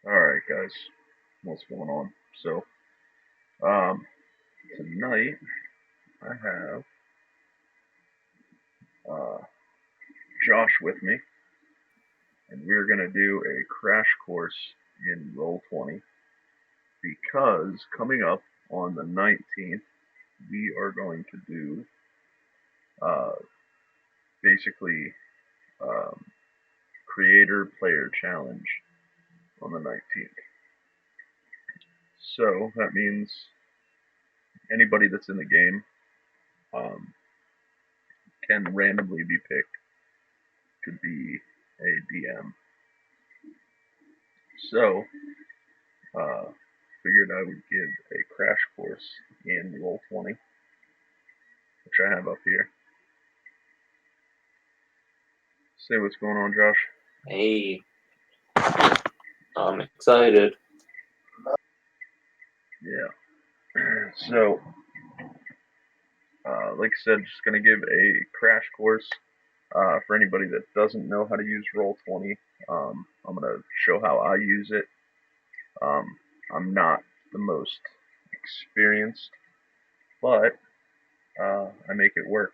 Alright, guys. What's going on? So, um, tonight I have uh, Josh with me, and we're going to do a crash course in Roll20 because coming up on the 19th, we are going to do uh, basically um, creator player challenge on the 19th. So that means anybody that's in the game um, can randomly be picked to be a DM. So, uh, figured I would give a crash course in Roll20, which I have up here. Say what's going on, Josh. Hey, I'm excited. Yeah. So, like I said, just going to give a crash course for anybody that doesn't know how to use Roll20. I'm going to show how I use it. I'm not the most experienced, but I make it work.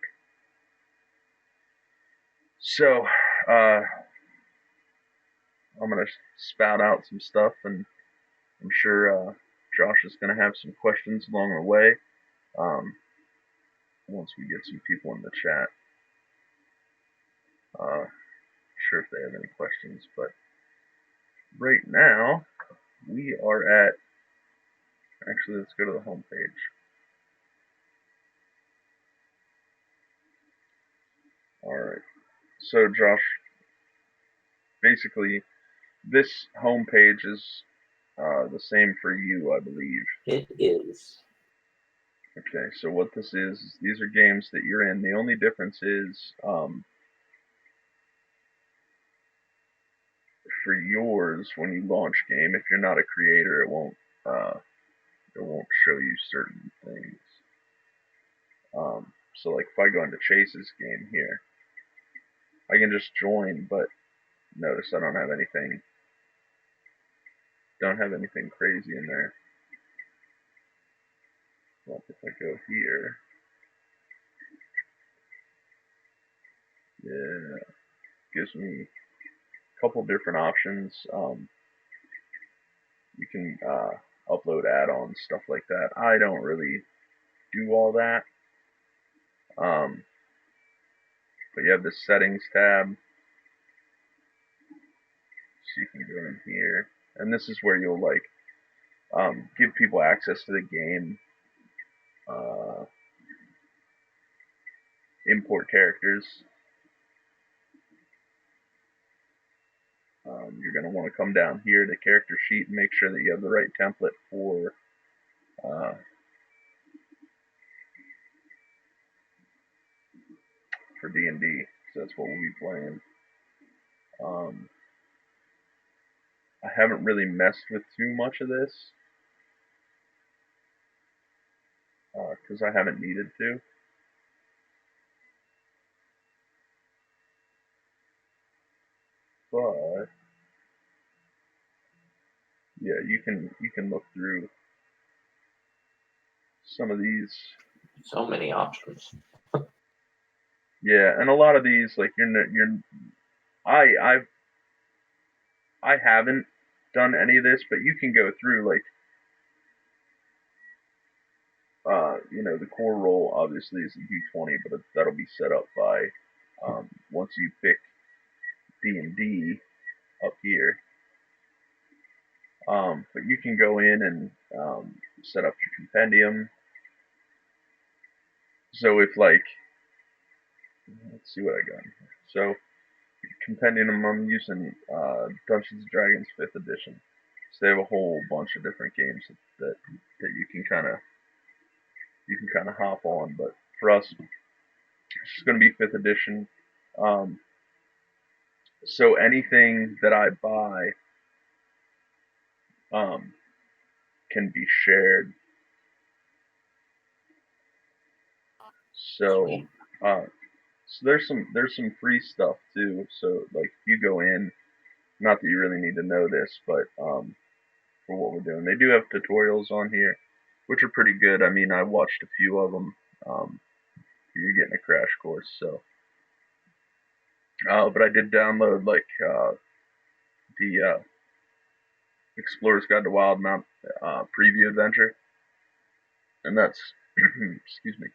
So, I'm going to spout out some stuff, and I'm sure Josh is going to have some questions along the way once we get some people in the chat. Sure if they have any questions, but right now we are at. Actually, let's go to the home page. All right. So, Josh, basically, this home page is the same for you, I believe. It is. Okay, so what this is these are games that you're in. The only difference is for yours, when you launch game, if you're not a creator, it won't show you certain things. So like if I go into Chase's game here, I can just join, but notice I don't have anything crazy in there. Well, if I go here, yeah, gives me a couple different options. You can upload add-ons, stuff like that. I don't really do all that. But you have the settings tab, so you can go in here, and this is where you'll like give people access to the game, import characters. You're going to want to come down here to character sheet and make sure that you have the right template for D&D. So that's what we'll be playing. I haven't really messed with too much of this because I haven't needed to. But yeah, you can look through some of these. So many options. Yeah, and a lot of these, like I haven't done any of this, but you can go through like the core roll obviously is a D20, but that'll be set up by once you pick D&D up here. But you can go in and set up your compendium. So if like, let's see what I got here. So compendium, I'm using Dungeons and Dragons 5th edition. So they have a whole bunch of different games that you can kind of hop on. But for us, it's going to be 5th edition. So anything that I buy can be shared. So so there's some free stuff too. So like if you go in not that you really need to know this, but for what we're doing, they do have tutorials on here, which are pretty good. I mean, I watched a few of them. You're getting a crash course, so. But I did download like the Explorer's Guide to Wildemount preview adventure, and that's excuse me.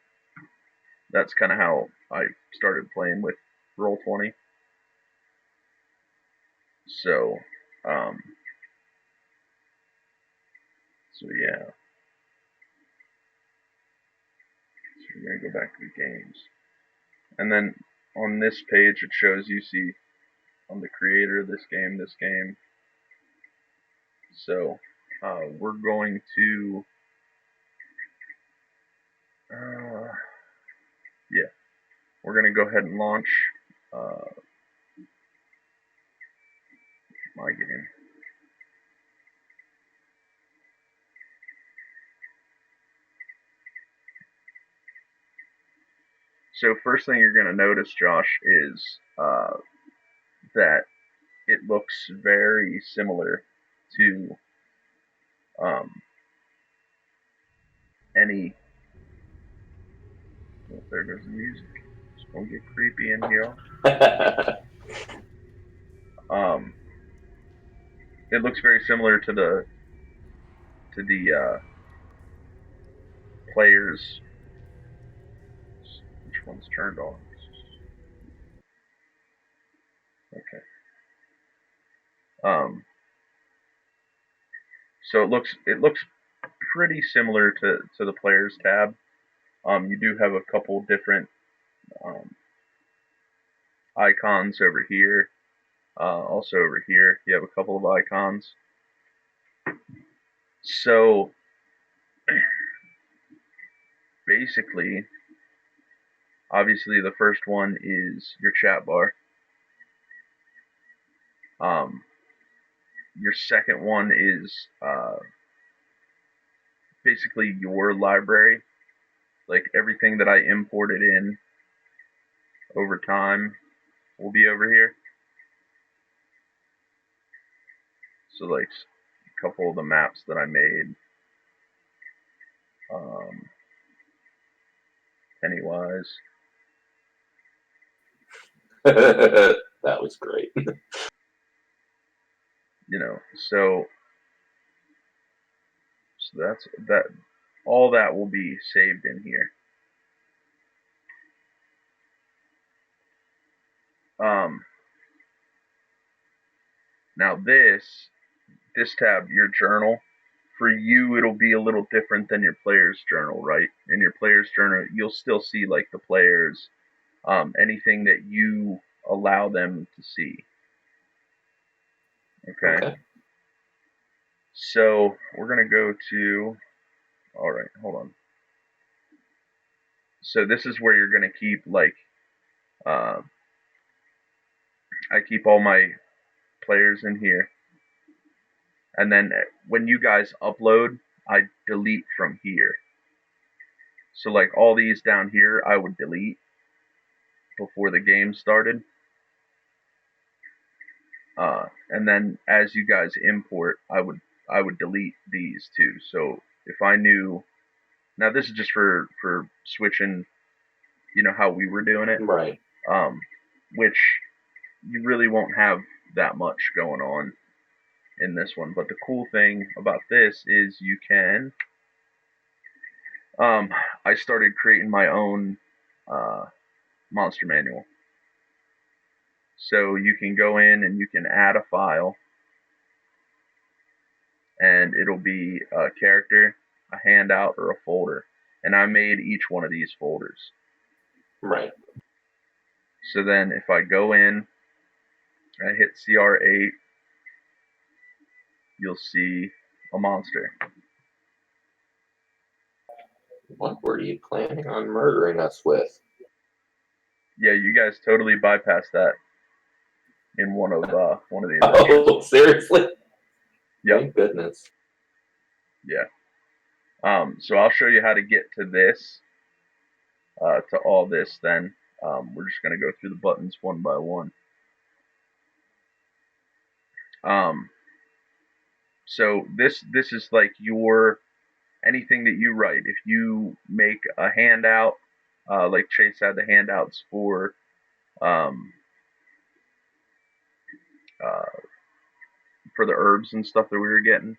That's kind of how I started playing with Roll20. So, um, so yeah. So we're gonna go back to the games, and then on this page it shows you see on the creator of this game. So we're going to, yeah, we're going to go ahead and launch my game. So first thing you're going to notice, Josh, is that it looks very similar to any. Oh, there goes the music. It's gonna get creepy in here. It looks very similar to the players. Which one's turned on? Okay. So it looks pretty similar to the players tab. You do have a couple different icons over here. Also over here, you have a couple of icons. So basically, obviously the first one is your chat bar. Your second one is basically your library, like everything that I imported in over time will be over here. So like a couple of the maps that I made, Pennywise. That was great. You know, so that's that. All that will be saved in here. Now this tab, your journal, for you it'll be a little different than your player's journal, right? In your player's journal, you'll still see like the players, anything that you allow them to see. Okay. So we're gonna go to. All right, hold on. So this is where you're gonna keep like. I keep all my players in here, and then when you guys upload, I delete from here. So like all these down here, I would delete before the game started. And then as you guys import, I would delete these too. So if I knew, now this is just for switching, you know, how we were doing it, right? Which you really won't have that much going on in this one. But the cool thing about this is you can. I started creating my own monster manual. So you can go in and you can add a file, and it'll be a character, a handout, or a folder. And I made each one of these folders. Right. So then if I go in, I hit CR8, you'll see a monster. What were you planning on murdering us with? Yeah, you guys totally bypassed that in one of the adventures. Oh, seriously? Yep. Thank goodness. Yeah. So I'll show you how to get to this, to all this then. We're just going to go through the buttons one by one. So this is like your anything that you write. If you make a handout, like Chase had the handouts um, uh, for the herbs and stuff that we were getting,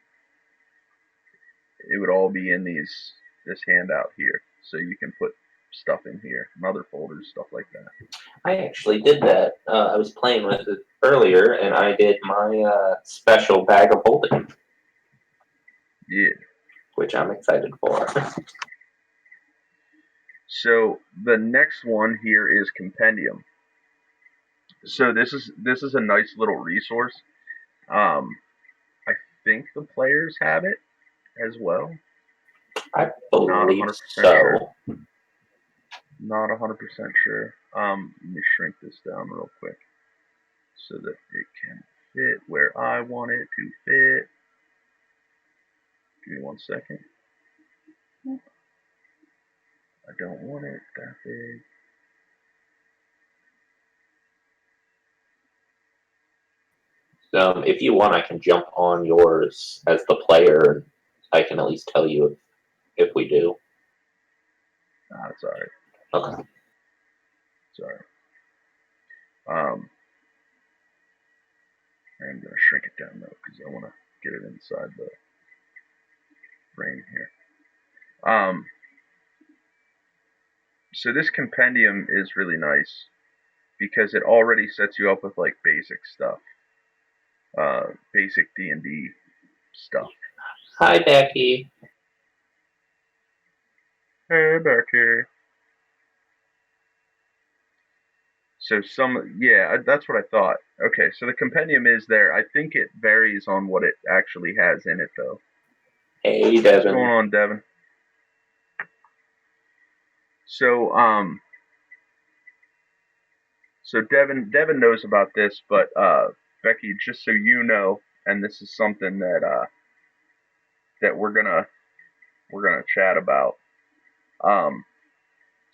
it would all be in this handout here. So you can put stuff in here and other folders, stuff like that. I actually did that. I was playing with it earlier, and I did my special bag of holding. Yeah. Which I'm excited for. So the next one here is compendium. So this is a nice little resource. Um, I think the players have it as well. I Not believe 100% so. sure. Not 100% sure. Let me shrink this down real quick so that it can fit where I want it to fit. Give me 1 second. I don't want it that big. If you want, I can jump on yours as the player, and I can at least tell you if we do. Nah, it's alright. Okay. It's alright. I'm gonna shrink it down though because I want to get it inside the frame here. So this compendium is really nice because it already sets you up with like basic stuff, basic D&D stuff. Hi, Becky. Hey, Becky. So yeah, that's what I thought. Okay, so the compendium is there. I think it varies on what it actually has in it, though. Hey, Devon. What's going on, Devon? So, Devon knows about this, but Becky, just so you know, and this is something that we're gonna chat about.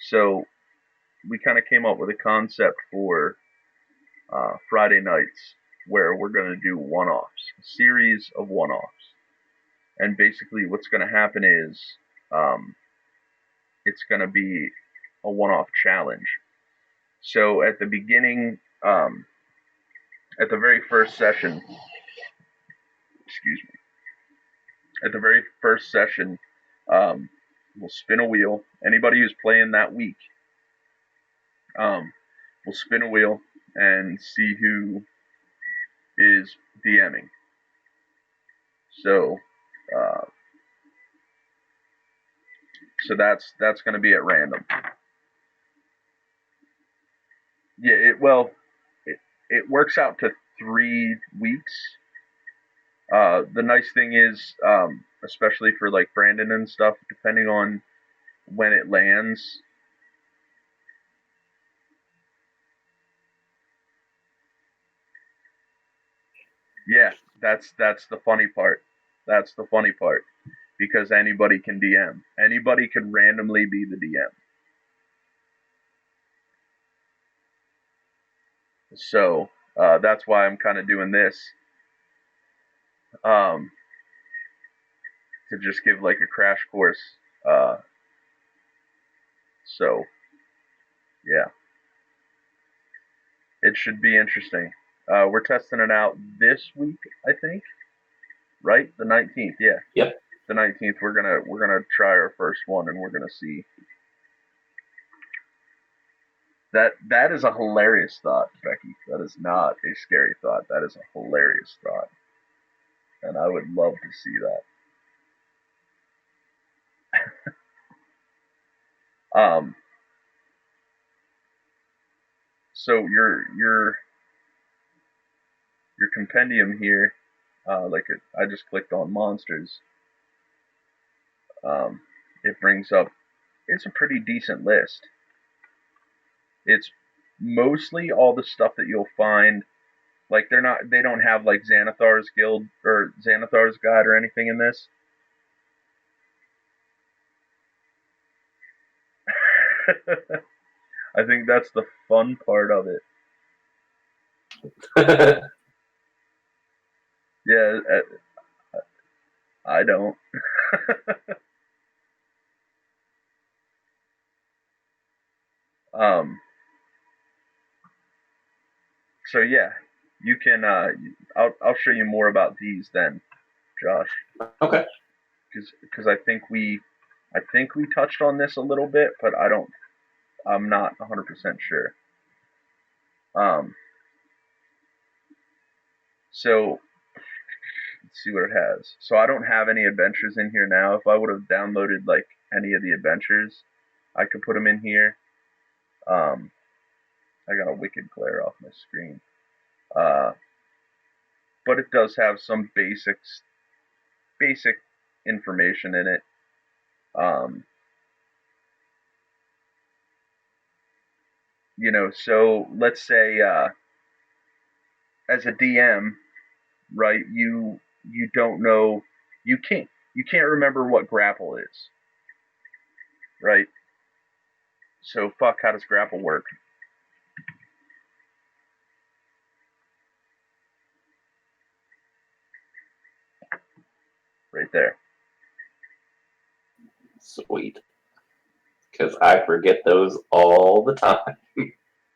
So we kind of came up with a concept for Friday nights where we're gonna do one-offs, a series of one-offs, and basically what's gonna happen is it's gonna be a one-off challenge. So at the beginning, at the very first session, excuse me, at the very first session, we'll spin a wheel. Anybody who's playing that week, we'll spin a wheel and see who is DMing. So, uh, so that's going to be at random. Yeah, it works out to 3 weeks. The nice thing is, especially for like Brandon and stuff, depending on when it lands. Yeah, that's the funny part. That's the funny part. Because anybody can DM. Anybody can randomly be the DM. So that's why I'm kind of doing this. To just give like a crash course. So, yeah. It should be interesting. We're testing it out this week, I think. Right? The 19th, yeah. Yep. The 19th, we're gonna try our first one, and we're gonna see. That is a hilarious thought, Becky. That is not a scary thought. That is a hilarious thought, and I would love to see that. So your compendium here, I just clicked on monsters. It brings up. It's a pretty decent list. It's mostly all the stuff that you'll find. Like they don't have like Xanathar's Guild or Xanathar's Guide or anything in this. I think that's the fun part of it. Yeah, I don't. um. So yeah, you can. I'll show you more about these then, Josh. Okay. Because I think we touched on this a little bit, but I'm not 100% sure. Um. So let's see what it has. So I don't have any adventures in here now. If I would have downloaded like any of the adventures, I could put them in here. Um. I got a wicked glare off my screen. Uh. But it does have some basic information in it. Um. So let's say as a DM, right? You don't know, you can't remember what grapple is, right? So fuck, how does grapple work? Right there. Sweet. Because I forget those all the time.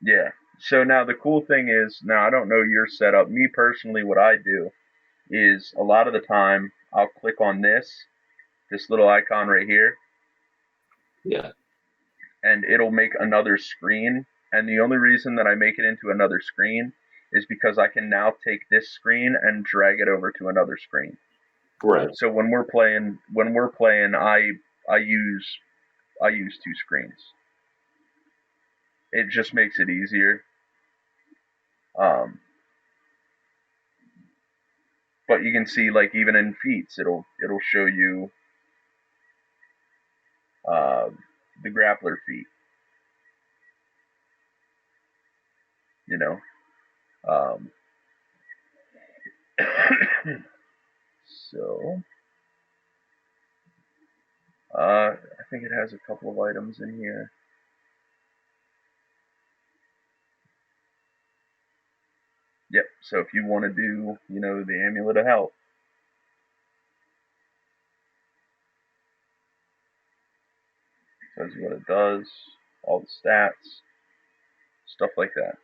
Yeah. So now the cool thing is, now I don't know your setup. Me personally, what I do is a lot of the time I'll click on this little icon right here, Yeah. and it'll make another screen. And the only reason that I make it into another screen is because I can now take this screen and drag it over to another screen. Right. So when we're playing, I use two screens. It just makes it easier. Um, but you can see, like, even in feats, it'll show you uh, the grappler feat. You know. Um, so I think it has a couple of items in here. Yep. So if you want to do, the amulet of health, tells you what it does, all the stats, stuff like that.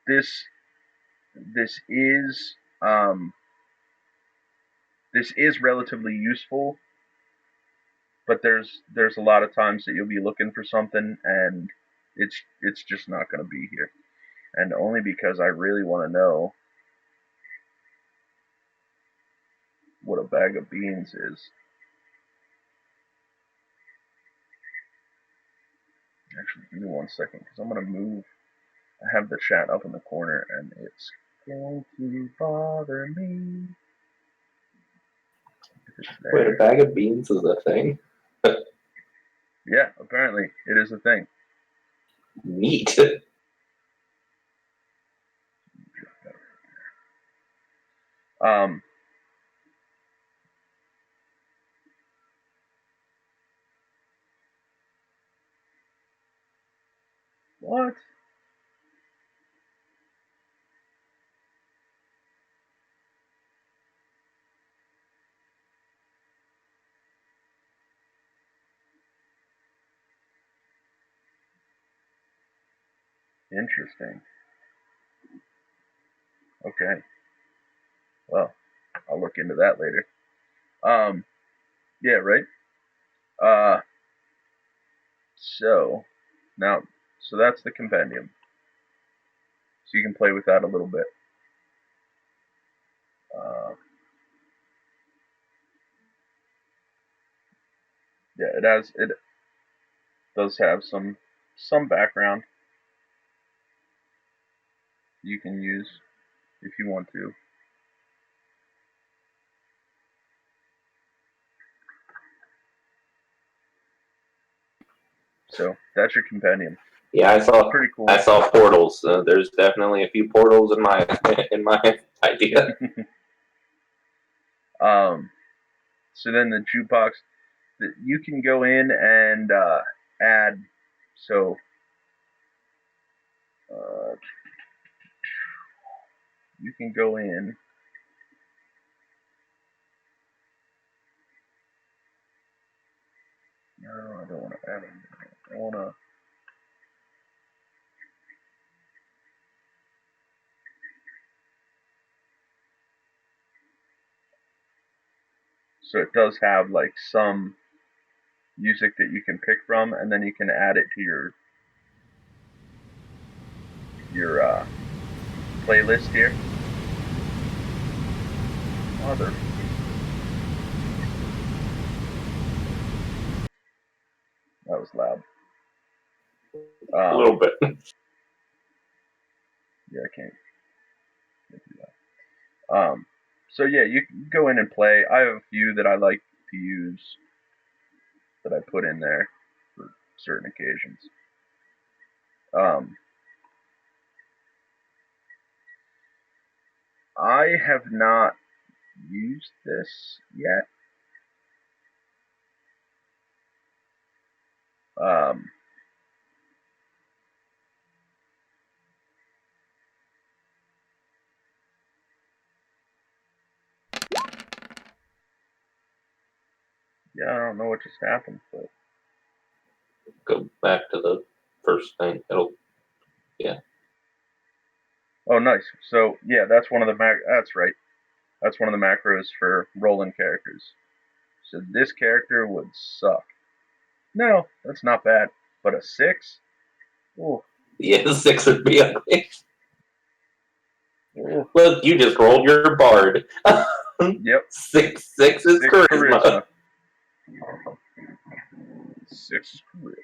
This this is um, this is relatively useful, but there's a lot of times that you'll be looking for something and it's just not going to be here. And only because I really want to know what a bag of beans is. Actually, give me 1 second because I'm going to move. I have the chat up in the corner and it's going to bother me. Wait, a bag of beans is a thing? Yeah, apparently it is a thing. Neat. Um, what? Interesting. Okay. Well, I'll look into that later. Um, yeah, right. Uh, so now, so that's the compendium. So you can play with that a little bit. Uh, yeah, it does have some background you can use if you want to. So that's your compendium. Yeah, Pretty cool. I saw portals. There's definitely a few portals in my in my idea. So then the jukebox, you can go in and add. So uh, you can go in No, I don't want to add them. I want to. So it does have like some music that you can pick from, and then you can add it to your playlist here. Mother. That was loud. A little bit. Yeah, I can't do that. So yeah, you can go in and play. I have a few that I like to use that I put in there for certain occasions. I have not used this yet. Um, yeah, I don't know what just happened, but Go back to the first thing. Yeah. oh, nice. So yeah, that's one of the That's right. That's one of the macros for rolling characters. So this character would suck. No, that's not bad. But a 6? Ooh. Yeah, 6 would be ugly. Ooh. Look, you just rolled your bard. Yep. 6 is 6 charisma. 6 is charisma.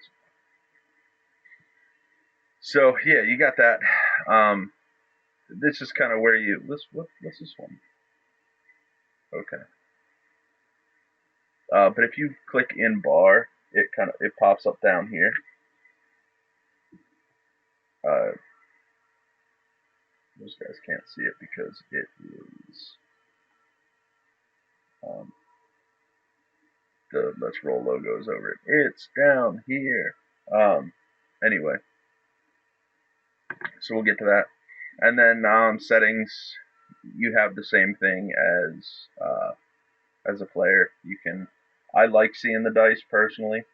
So yeah, you got that. This is kind of where you. What's this one? Okay. But if you click in bar, it pops up down here. Those guys can't see it because it is the Let's Roll logos over it. It's down here. Anyway, so we'll get to that. And then settings, you have the same thing as a player. You can. I like seeing the dice personally.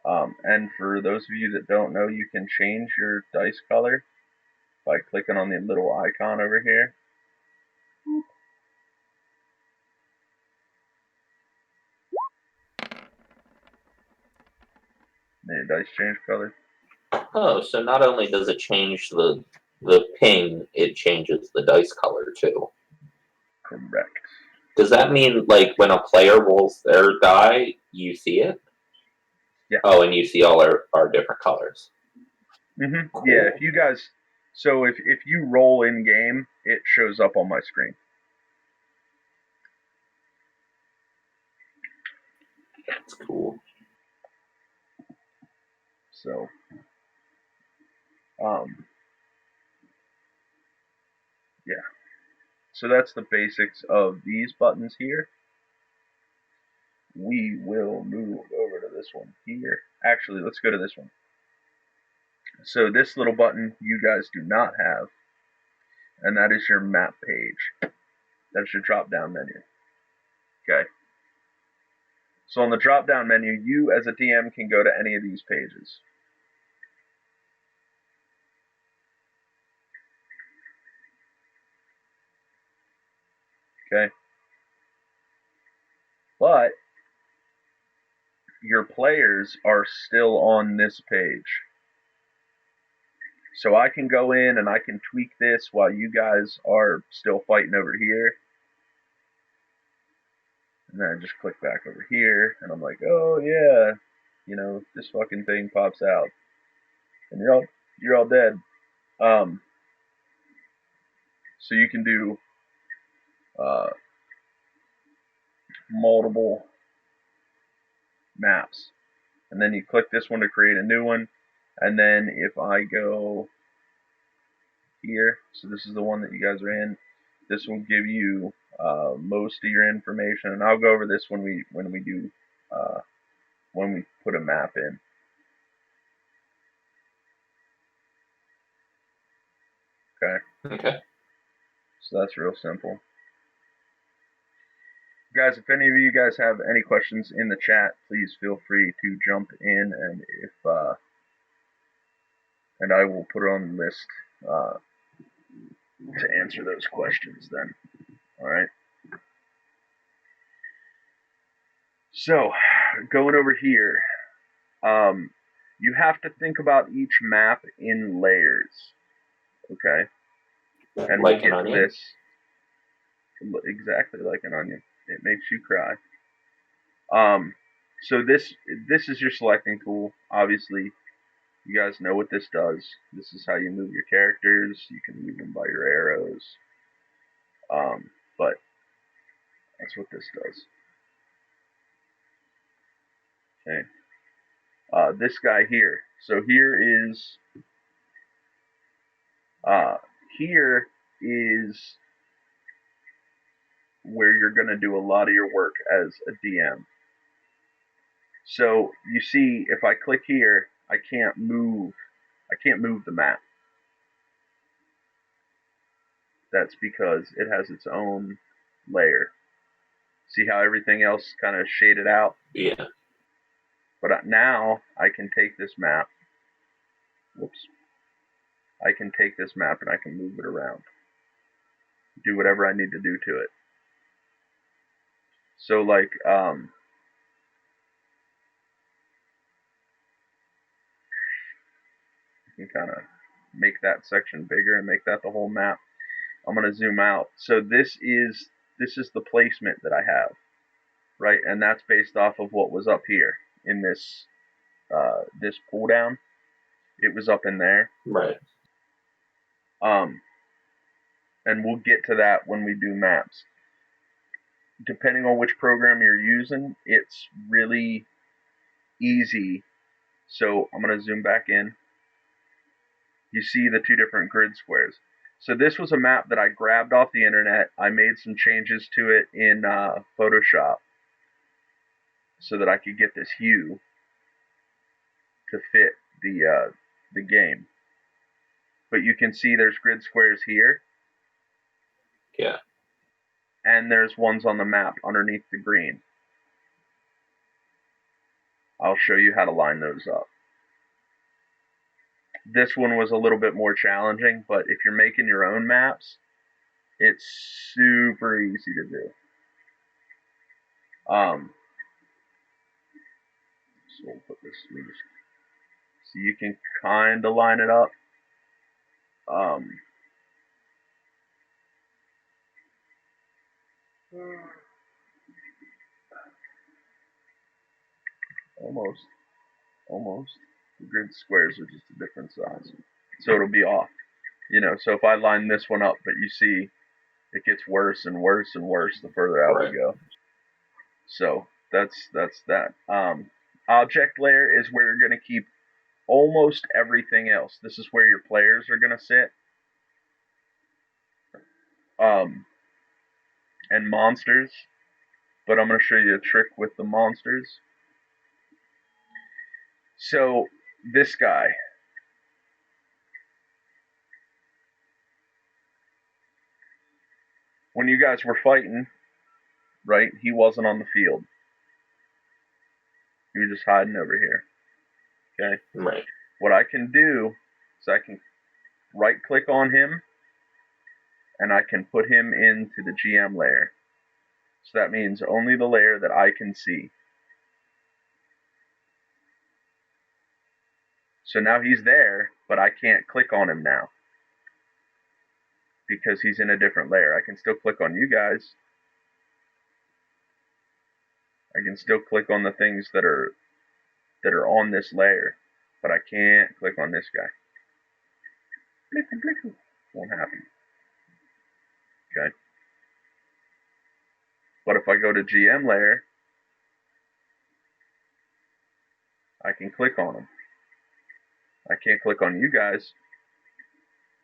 And for those of you that don't know, you can change your dice color by clicking on the little icon over here. Then your dice change color. Oh, so not only does it change the ping, it changes the dice color too. Correct. Does that mean like when a player rolls their die, you see it? Yeah. Oh, and you see all our different colors. Mm-hmm. Cool. Yeah, if you guys, so if you roll in game, it shows up on my screen. That's cool. So, yeah. So that's the basics of these buttons here. We will move over to this one here. Actually, let's go to this one. So this little button you guys do not have, and that is your map page. That's your drop-down menu. Okay. So on the drop-down menu, you as a DM can go to any of these pages. Okay. But your players are still on this page. So I can go in and I can tweak this while you guys are still fighting over here. And then I just click back over here and I'm like, oh yeah, this fucking thing pops out. And you're all dead. So you can do multiple maps. And then you click this one to create a new one. And then if I go here, so this is the one that you guys are in, this will give you most of your information. And I'll go over this when we do when we put a map in. Okay. Okay. So that's real simple. Guys, if any of you guys have any questions in the chat, please feel free to jump in, and I will put it on the list to answer those questions then. All right. So, going over here, you have to think about each map in layers. Okay. And Like we'll an get to onion? this exactly like an onion. It makes you cry. So this is your selecting tool. Obviously, you guys know what this does. This is how you move your characters. You can move them by your arrows. But that's what this does. Okay. This guy here. So here is where you're going to do a lot of your work as a DM. So you see, if I click here, I can't move the map. That's because it has its own layer. See how everything else kind of shaded out? Yeah. But now I can take this map. Whoops. I can take this map and I can move it around. Do whatever I need to do to it. So like, you can kind of make that section bigger and make that the whole map. I'm going to zoom out. So this is the placement that I have, right? And that's based off of what was up here in this pull down. It was up in there. Right. And we'll get to that when we do maps. Depending on which program you're using, it's really easy. So I'm going to zoom back in. You see the two different grid squares. So this was a map that I grabbed off the internet. I made some changes to it in Photoshop so that I could get this hue to fit the game. But you can see there's grid squares here. Yeah. And there's ones on the map underneath the green. I'll show you how to line those up. This one was a little bit more challenging, but if you're making your own maps, it's super easy to do. So we'll put this, so you can kind of line it up. Almost. The grid squares are just a different size. So it'll be off. So if I line this one up, but you see it gets worse and worse and worse the further out we go. So that's that. Object layer is where you're going to keep almost everything else. This is where your players are going to sit. And monsters. But I'm going to show you a trick with the monsters. So this guy. When you guys were fighting, right, he wasn't on the field. He was just hiding over here. Okay? Right. What I can do is I can right click on him and I can put him into the GM layer. So that means only the layer that I can see. So now he's there, but I can't click on him now because he's in a different layer. I can still click on you guys. I can still click on the things that are on this layer, but I can't click on this guy. Won't happen. Okay. But if I go to GM layer, I can click on him. I can't click on you guys.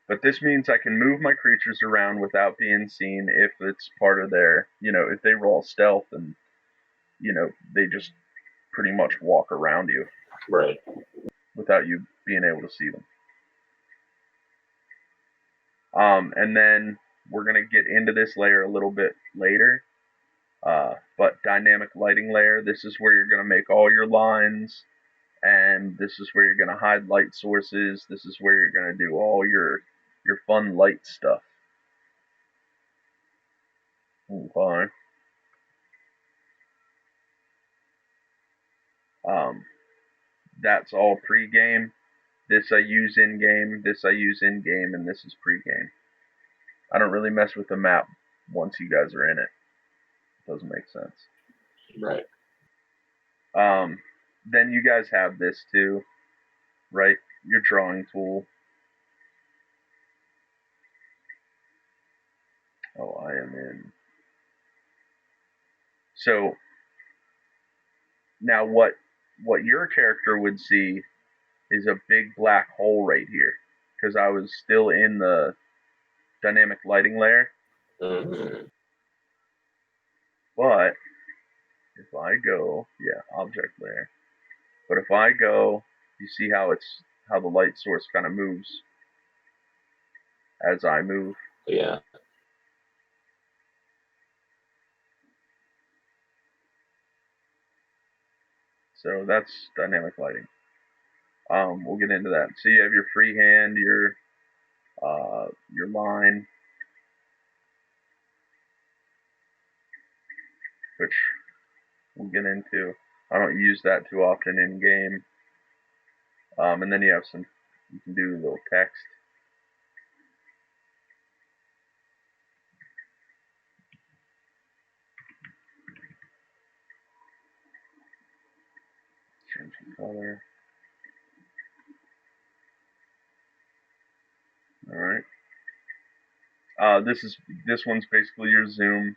But this means I can move my creatures around without being seen if it's part of their, if they roll stealth and, they just pretty much walk around you. Right. Without you being able to see them. And then we're going to get into this layer a little bit later. But dynamic lighting layer, this is where you're going to make all your lines, and this is where you're going to hide light sources. This is where you're going to do all your fun light stuff. Okay. That's all pre-game. This I use in-game, this I use in-game, and this is pre-game. I don't really mess with the map once you guys are in it. It doesn't make sense. Right. Then you guys have this too, right? Your drawing tool. Oh, I am in. So now what your character would see is a big black hole right here, because I was still in the dynamic lighting layer. Mm-hmm. But if I go, yeah, object layer. But if I go, you see how the light source kind of moves as I move. Yeah. So that's dynamic lighting. We'll get into that. So you have your freehand, your line, which we'll get into. I don't use that too often in game. And then you have you can do a little text. Change the color. All right. This one's basically your zoom.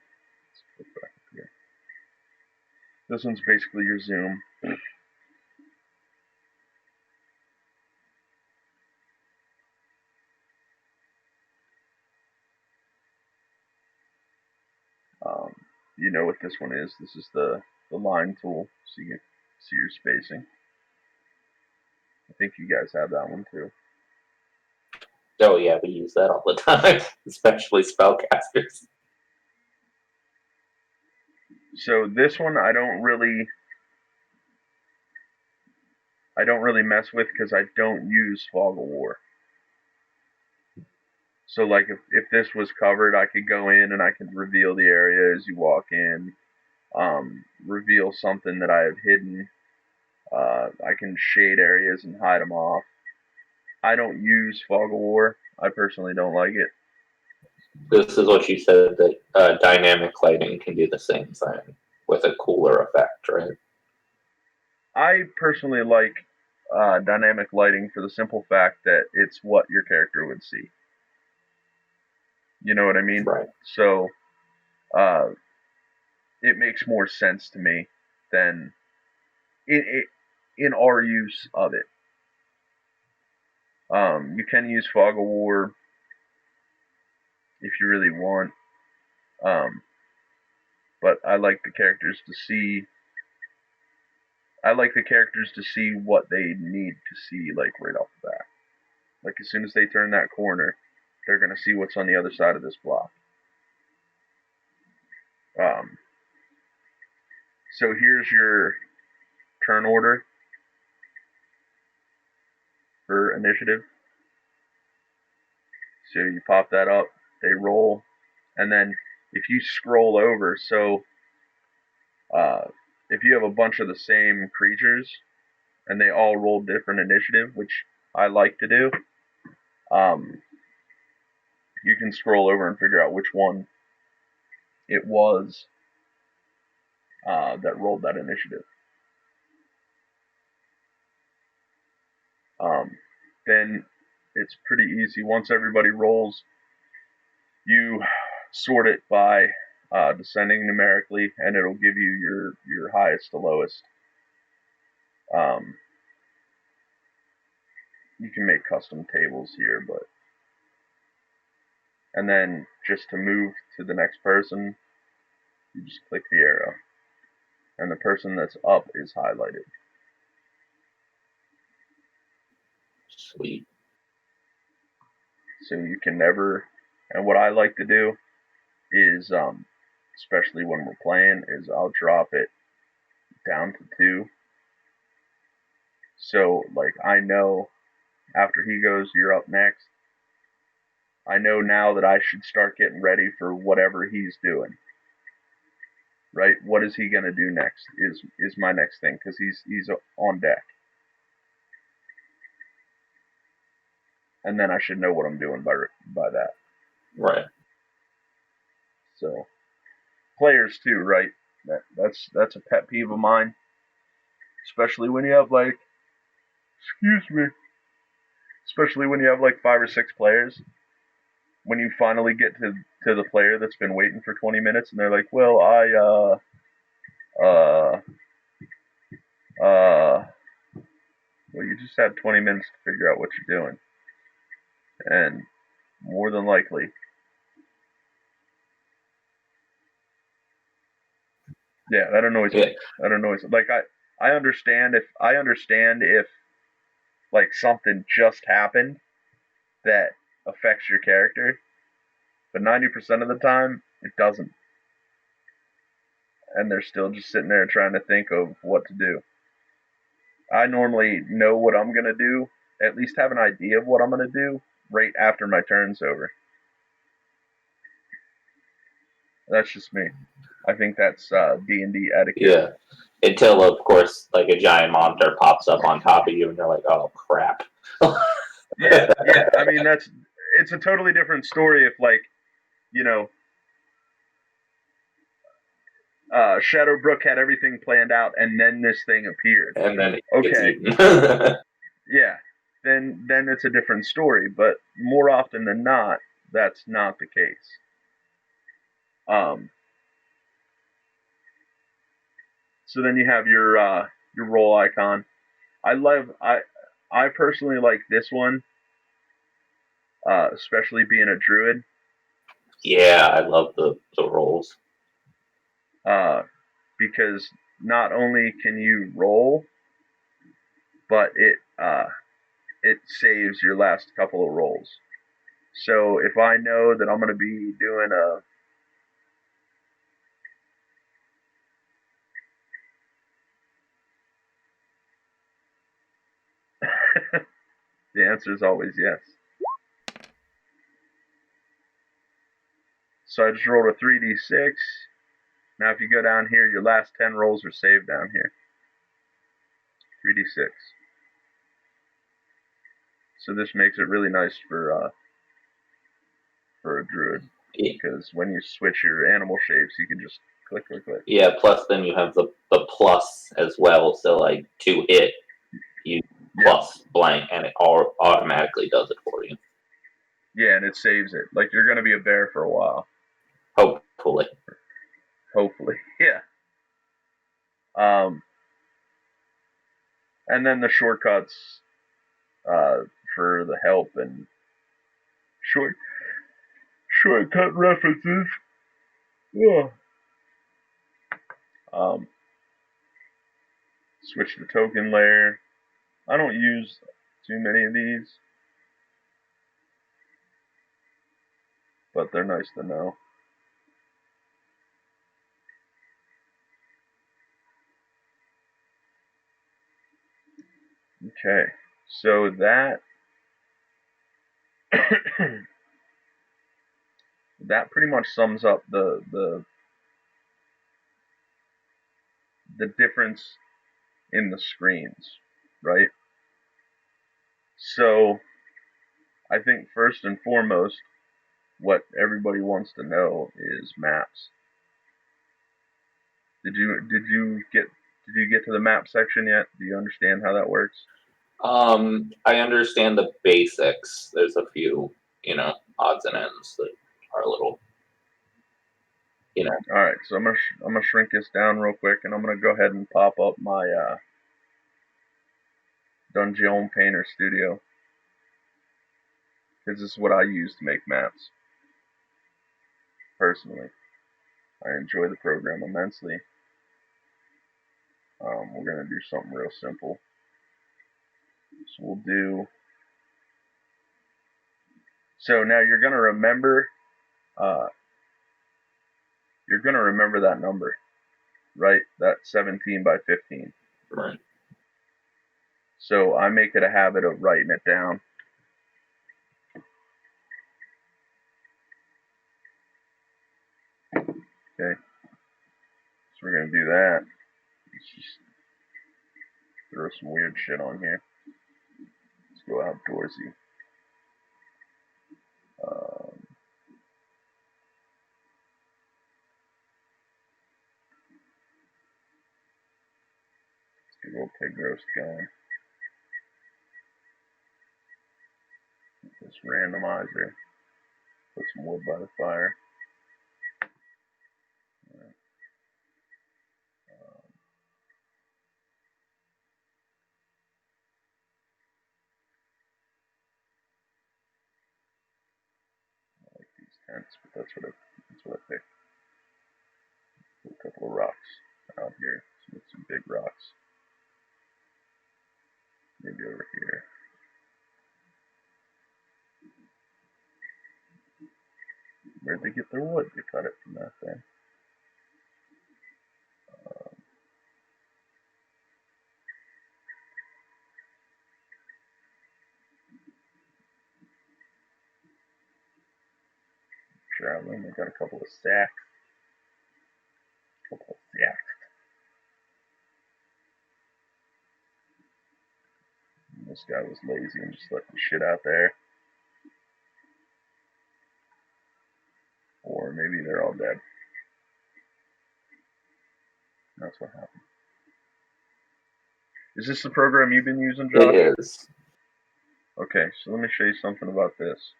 This one's basically your zoom. You know what this one is. This is the line tool, so you can see your spacing. I think you guys have that one too. Oh yeah, we use that all the time, especially spellcasters. So this one I don't really mess with because I don't use Fog of War. So like if this was covered, I could go in and I could reveal the area as you walk in, reveal something that I have hidden. I can shade areas and hide them off. I don't use Fog of War. I personally don't like it. This is what you said, that dynamic lighting can do the same thing with a cooler effect, right? I personally like dynamic lighting for the simple fact that it's what your character would see. You know what I mean? Right. So it makes more sense to me than in our use of it. You can use Fog of War if you really want, but I like the characters to see. I like the characters to see what they need to see, like right off the bat. Like as soon as they turn that corner, they're gonna see what's on the other side of this block. So here's your turn order for initiative. So you pop that up, they roll, and then if you scroll over, so if you have a bunch of the same creatures and they all roll different initiative, which I like to do, you can scroll over and figure out which one it was that rolled that initiative. Then it's pretty easy. Once everybody rolls, you sort it by descending numerically, and it'll give you your highest to lowest. You can make custom tables here, but and then just to move to the next person, you just click the arrow, and the person that's up is highlighted. Sweet. So you can never. And what I like to do is especially when we're playing, is I'll drop it down to 2. So, like, I know after he goes, you're up next. I know now that I should start getting ready for whatever he's doing. Right? What is he gonna do next? Is my next thing, because he's on deck, and then I should know what I'm doing by that. Right. So, players too, right? That's a pet peeve of mine, especially when you have like, especially when you have like 5 or 6 players. When you finally get to the player that's been waiting for 20 minutes, and they're like, well, well, you just had 20 minutes to figure out what you're doing, and more than likely, yeah, that annoys me. That annoys me. Like, I understand if like something just happened that affects your character, but 90% of the time it doesn't, and they're still just sitting there trying to think of what to do. I normally know what I'm gonna do, at least have an idea of what I'm gonna do right after my turn's over. That's just me. I think that's D&D etiquette. Yeah. Until, of course, like a giant monster pops up on top of you, and you're like, "Oh crap!" yeah. I mean, it's a totally different story if, like, you know, Shadowbrook had everything planned out, and then this thing appeared. And then okay, yeah, then it's a different story. But more often than not, that's not the case. So then you have your roll icon. I personally like this one, especially being a druid. Yeah, I love the rolls. Because not only can you roll, but it saves your last couple of rolls. So if I know that I'm going to be doing the answer is always yes. So I just rolled a 3d6. Now if you go down here, your last 10 rolls are saved down here. 3d6. So this makes it really nice for a druid, because when you switch your animal shapes, you can just click. Yeah, plus then you have the plus as well, so like to hit, you plus blank, and it automatically does it for you. Yeah, and it saves it. Like, you're going to be a bear for a while. Hopefully, yeah. And then the shortcuts for the help and shortcut references. Yeah. Switch the token layer. I don't use too many of these, but they're nice to know. Okay, so that that pretty much sums up the difference in the screens, right? So I think first and foremost, what everybody wants to know is maps. Did you get to the map section yet? Do you understand how that works? I understand the basics. There's a few, odds and ends that are a little, All right, so I'm gonna shrink this down real quick, and I'm gonna go ahead and pop up my Dungeon Painter Studio, because this is what I use to make maps. Personally, I enjoy the program immensely. We're gonna do something real simple. So we'll do. So now you're gonna remember you're going to remember that number, right? That 17 by 15. Right. So I make it a habit of writing it down. Okay. So we're going to do that. Let's just throw some weird shit on here. Let's go outdoorsy. Let's get a little pig roast going. This randomizer. Put some wood by the fire. I like these tents, but that's what I picked. Put a couple of rocks out here. Some big rocks. Maybe over here. Where'd they get their wood? They cut it from that thing. Traveling. They got a couple of sacks. And this guy was lazy and just left the shit out there. Or maybe they're all dead. That's what happened. Is this the program you've been using, Josh? It is. Okay, so let me show you something about this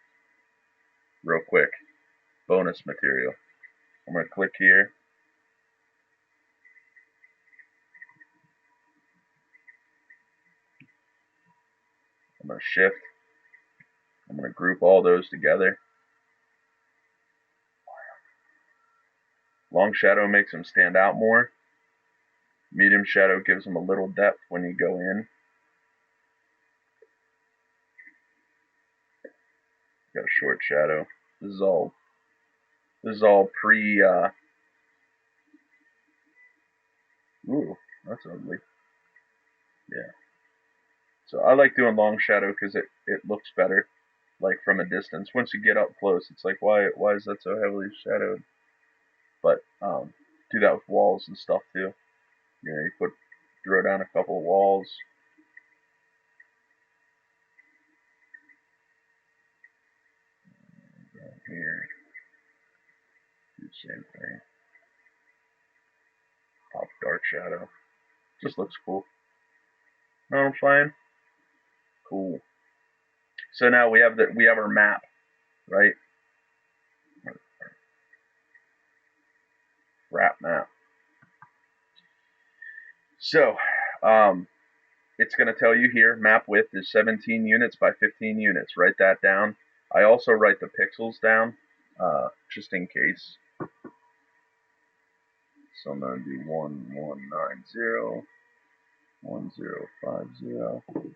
real quick. Bonus material. I'm going to click here. I'm going to shift. I'm going to group all those together. Long shadow makes them stand out more. Medium shadow gives them a little depth when you go in. Got a short shadow. This is all pre ooh, that's ugly. Yeah. So I like doing long shadow because it looks better, like from a distance. Once you get up close, it's like why is that so heavily shadowed? But do that with walls and stuff too. You know, you throw down a couple of walls. Down here, do the same thing. Pop dark shadow. Just looks cool. Know what I'm saying? Cool. So now we have our map, right? Wrap map. So, it's going to tell you here, map width is 17 units by 15 units. Write that down. I also write the pixels down, just in case. So I'm going to do 1190, 1050.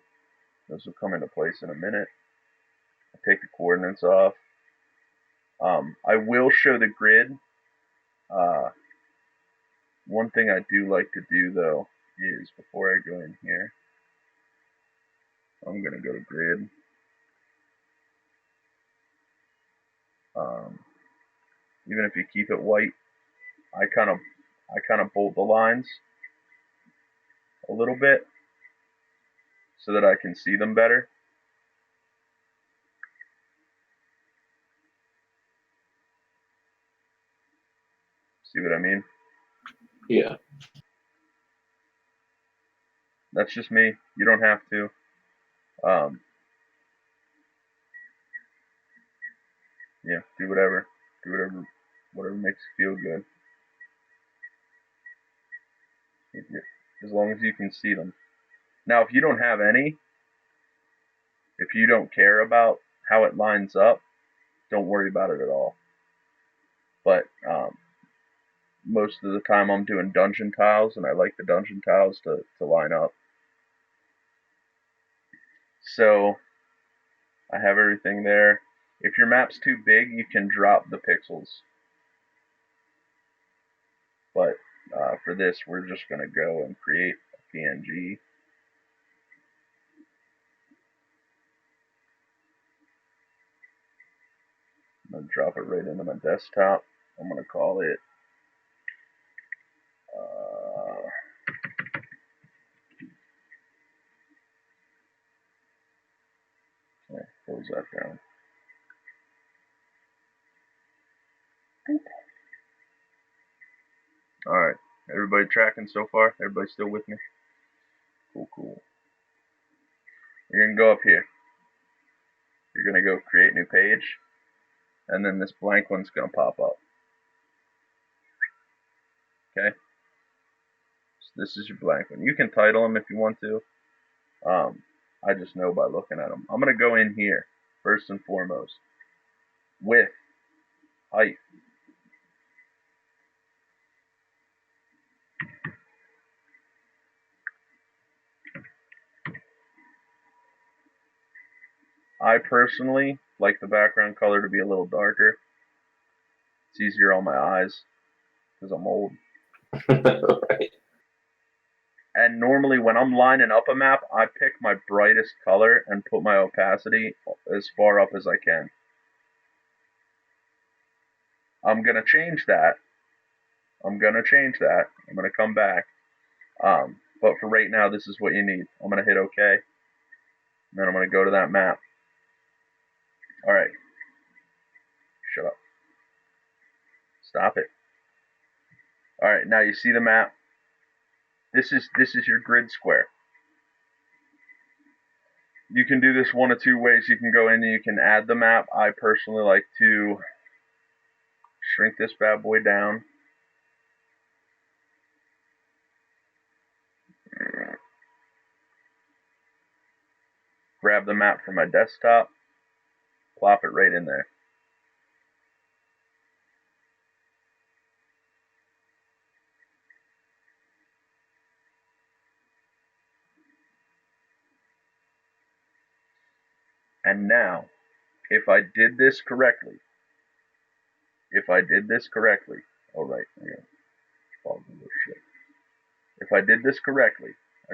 Those will come into place in a minute. I take the coordinates off. I will show the grid. One thing I do like to do, though, is before I go in here, I'm going to go to grid. Even if you keep it white, I kind of bolt the lines a little bit so that I can see them better. See what I mean? Yeah. That's just me. You don't have to. Yeah, do whatever. Do whatever makes you feel good. As long as you can see them. Now, if you don't have any, if you don't care about how it lines up, don't worry about it at all. But most of the time I'm doing dungeon tiles, and I like the dungeon tiles to line up. So I have everything there. If your map's too big, you can drop the pixels. But for this, we're just going to go and create a PNG. I'm going to drop it right into my desktop. I'm going to call it close that down. Alright, everybody tracking so far? Everybody still with me? Cool. You're going to go up here. You're going to go create new page, and then this blank one's going to pop up. Okay? So this is your blank one. You can title them if you want to. I just know by looking at them. I'm going to go in here, first and foremost. Width, height. I personally like the background color to be a little darker. It's easier on my eyes because I'm old. Right. And normally when I'm lining up a map, I pick my brightest color and put my opacity as far up as I can. I'm going to change that. I'm going to come back. But for right now, this is what you need. I'm going to hit OK. And then I'm going to go to that map. Alright. Shut up. Stop it. Alright, now you see the map. This is your grid square. You can do this one of two ways. You can go in and you can add the map. I personally like to shrink this bad boy down. Grab the map from my desktop. Plop it right in there. And now, if I did this correctly, if I did this correctly, I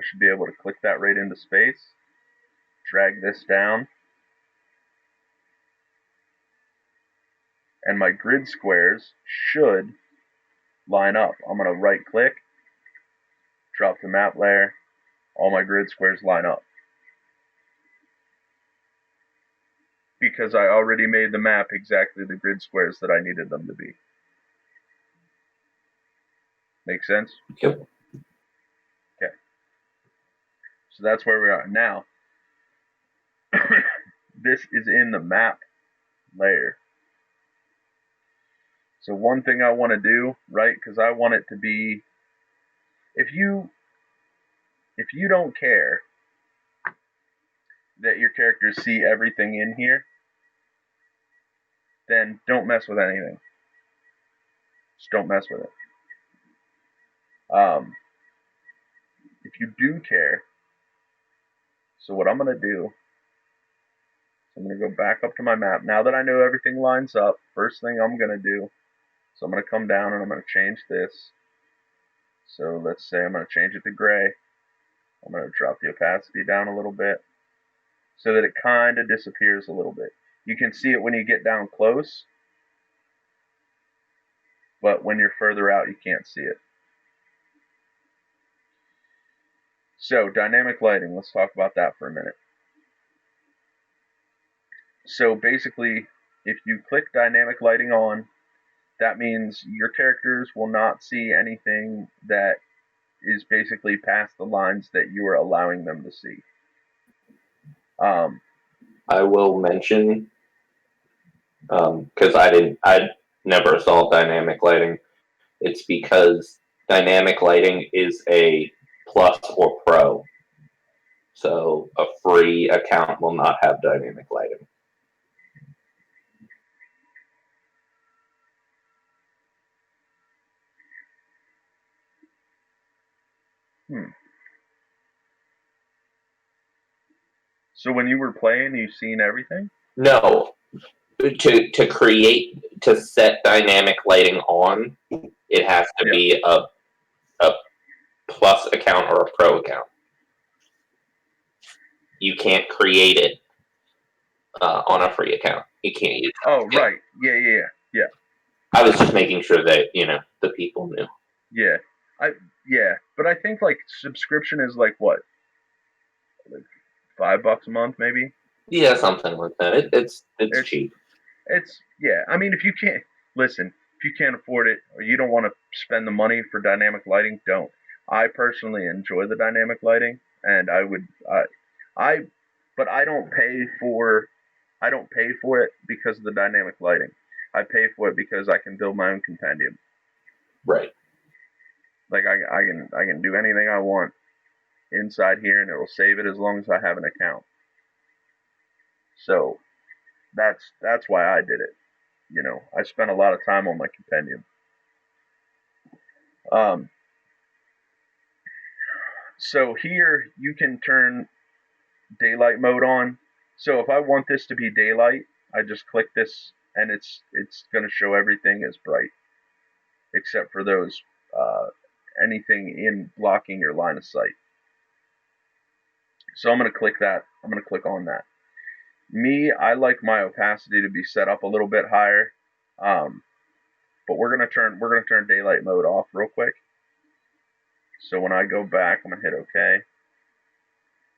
should be able to click that right into space, drag this down, and my grid squares should line up. I'm going to right click, drop the map layer, all my grid squares line up. Because I already made the map exactly the grid squares that I needed them to be. Make sense? Yep. Okay. So that's where we are. Now, this is in the map layer. So one thing I want to do, right, because I want it to be, if you don't care that your characters see everything in here, then don't mess with anything. Just don't mess with it. If you do care, so what I'm going to do, I'm going to go back up to my map. Now that I know everything lines up, first thing I'm going to do, so I'm going to come down and I'm going to change this. So let's say I'm going to change it to gray. I'm going to drop the opacity down a little bit so that it kind of disappears a little bit. You can see it when you get down close, but when you're further out, you can't see it. So dynamic lighting, let's talk about that for a minute. So basically, if you click dynamic lighting on, that means your characters will not see anything that is basically past the lines that you are allowing them to see. I will mention, because I never saw dynamic lighting. It's because dynamic lighting is a plus or pro. So a free account will not have dynamic lighting. So when you were playing, you seen everything? No. To set dynamic lighting on, it has to be a plus account or a pro account. You can't create it on a free account. You can't use it. Oh, right. Yeah. I was just making sure that, the people knew. Yeah. But I think like subscription is like what? Like $5 a month maybe? Yeah, something like that. It's cheap. I mean, if you can't afford it or you don't want to spend the money for dynamic lighting, don't. I personally enjoy the dynamic lighting, and but I don't pay for it because of the dynamic lighting. I pay for it because I can build my own compendium. Right. Like I can do anything I want inside here, and it will save it as long as I have an account. So that's why I did it. I spent a lot of time on my compendium. So here you can turn daylight mode on. So if I want this to be daylight, I just click this, and it's going to show everything as bright, except for those anything in blocking your line of sight. So I'm going to click that. I'm going to click on that. I like my opacity to be set up a little bit higher, but we're gonna turn daylight mode off real quick. So when I go back, I'm gonna hit OK.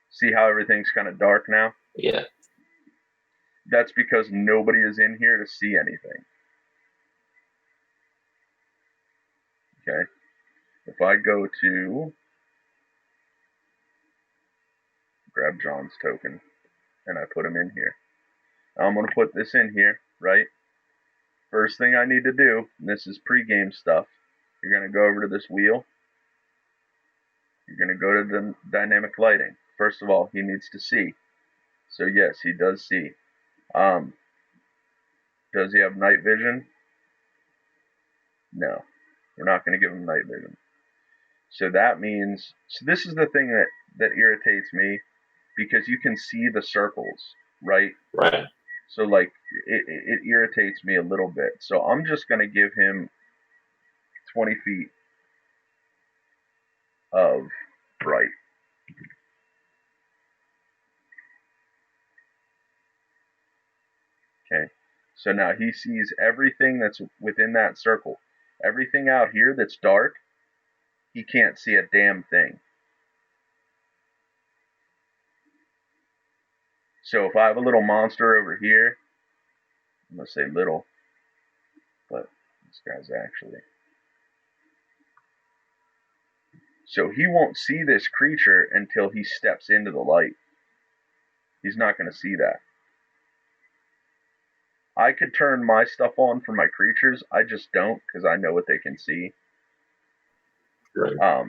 See how everything's kind of dark now? Yeah. That's because nobody is in here to see anything. Okay. If I go to grab John's token and I put him in here, I'm gonna put this in here, right? First thing I need to do, and this is pre-game stuff, you're gonna go over to this wheel. You're gonna go to the dynamic lighting. First of all, he needs to see. So yes, he does see. Does he have night vision? No. We're not going to give him night vision. So that means, this is the thing that irritates me, because you can see the circles, right? Right. So like, it irritates me a little bit. So I'm just going to give him 20 feet of bright. Okay. So now he sees everything that's within that circle. Everything out here that's dark, he can't see a damn thing. So if I have a little monster over here, I'm going to say little, but this guy's actually. So he won't see this creature until he steps into the light. He's not going to see that. I could turn my stuff on for my creatures. I just don't, because I know what they can see. Right.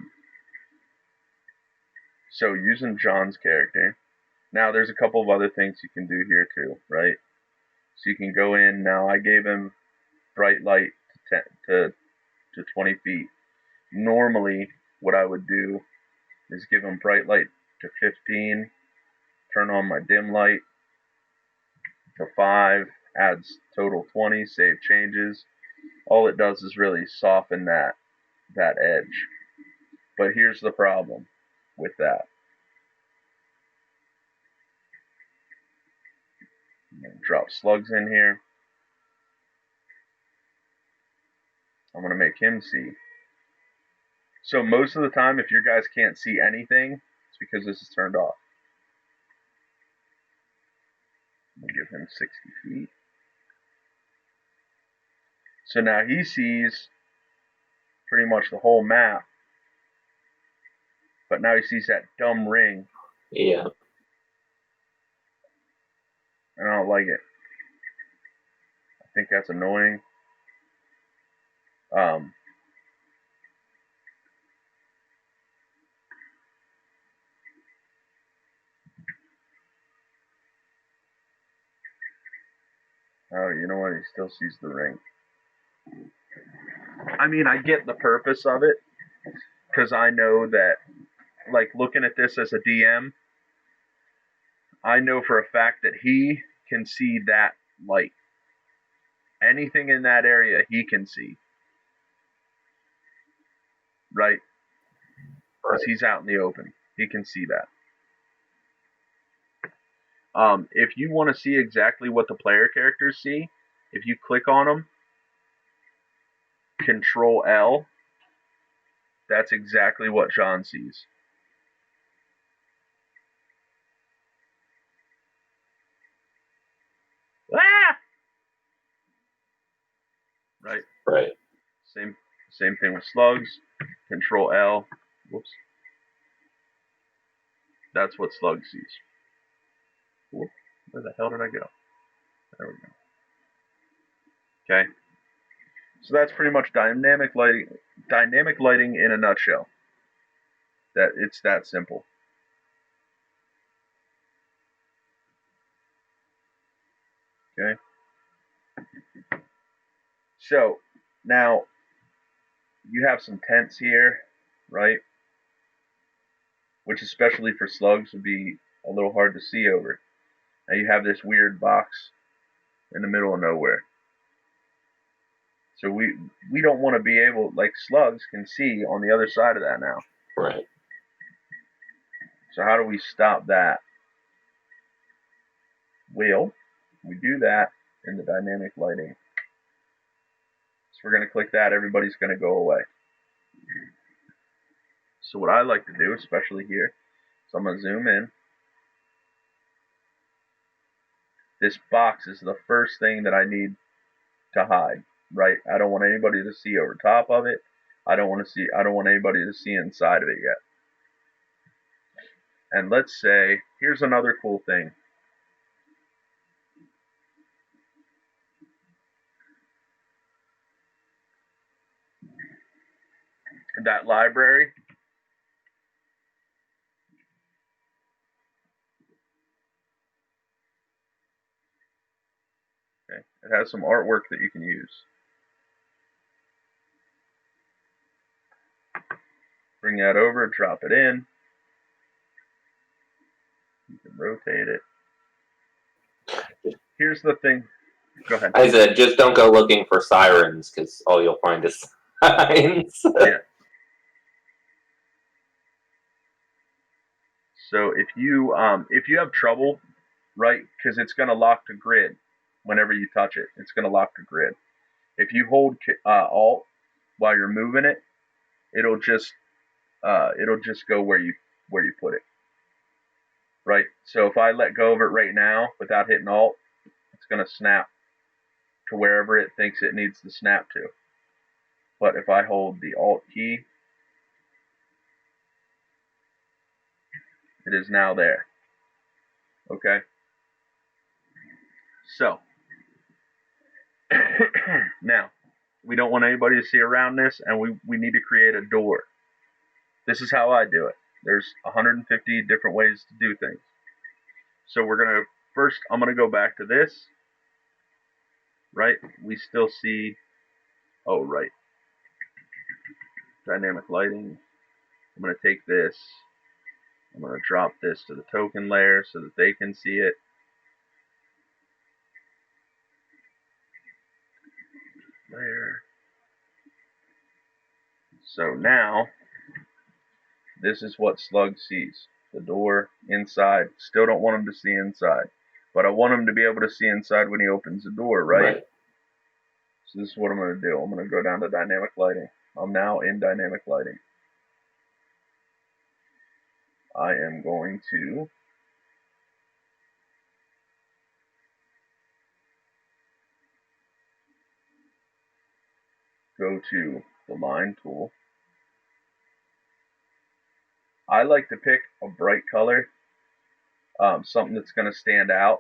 So using John's character. Now there's a couple of other things you can do here too, right? So you can go in. Now I gave him bright light to 20 feet. Normally, what I would do is give him bright light to 15, turn on my dim light to 5, adds total 20, save changes. All it does is really soften that edge. But here's the problem with that. I'm going to drop slugs in here. I'm going to make him see. So most of the time, if your guys can't see anything, it's because this is turned off. I'm going to give him 60 feet. So now he sees pretty much the whole map. But now he sees that dumb ring. Yeah. And I don't like it. I think that's annoying. Oh, you know what? He still sees the ring. I mean, I get the purpose of it, because I know that, like, looking at this as a DM, I know for a fact that he can see that light. Anything in that area, he can see. right? Because he's out in the open. He can see that. If you want to see exactly what the player characters see, if you click on them, Control L, that's exactly what John sees. Ah! Right? Right. Same thing with slugs. Control L. Whoops. That's what slug sees. Whoop. Where the hell did I go? There we go. Okay. So that's pretty much dynamic lighting. Dynamic lighting in a nutshell. That it's that simple. Okay. So now you have some tents here, right? Which especially for slugs would be a little hard to see over. Now you have this weird box in the middle of nowhere. So we don't want to be able, like slugs can see on the other side of that now. Right. So how do we stop that? Well, we do that in the dynamic lighting. So we're going to click that, everybody's going to go away. So what I like to do, especially here, so I'm going to zoom in. This box is the first thing that I need to hide, right? I don't want anybody to see over top of it. I don't want anybody to see inside of it yet. And let's say, here's another cool thing. That library, okay, it has some artwork that you can use. Bring that over, drop it in. You can rotate it. Here's the thing. Go ahead. I said, just don't go looking for sirens, because all you'll find is signs. Yeah. So if you have trouble, right, because it's going to lock to grid whenever you touch it. It's going to lock to grid. If you hold Alt while you're moving it, it'll just go where you put it. Right. So if I let go of it right now without hitting Alt, it's going to snap to wherever it thinks it needs to snap to. But if I hold the Alt key, it is now there. Okay. So now we don't want anybody to see around this, and we need to create a door. This is how I do it. There's 150 different ways to do things. So we're going to, first, I'm going to go back to this, right? We still see, oh, right. Dynamic lighting. I'm going to take this. I'm going to drop this to the token layer so that they can see it. There. So now, this is what Slug sees. The door, inside. Still don't want him to see inside. But I want him to be able to see inside when he opens the door, right? So this is what I'm going to do. I'm going to go down to dynamic lighting. I'm now in dynamic lighting. I am going to go to the line tool. I like to pick a bright color, something that's going to stand out.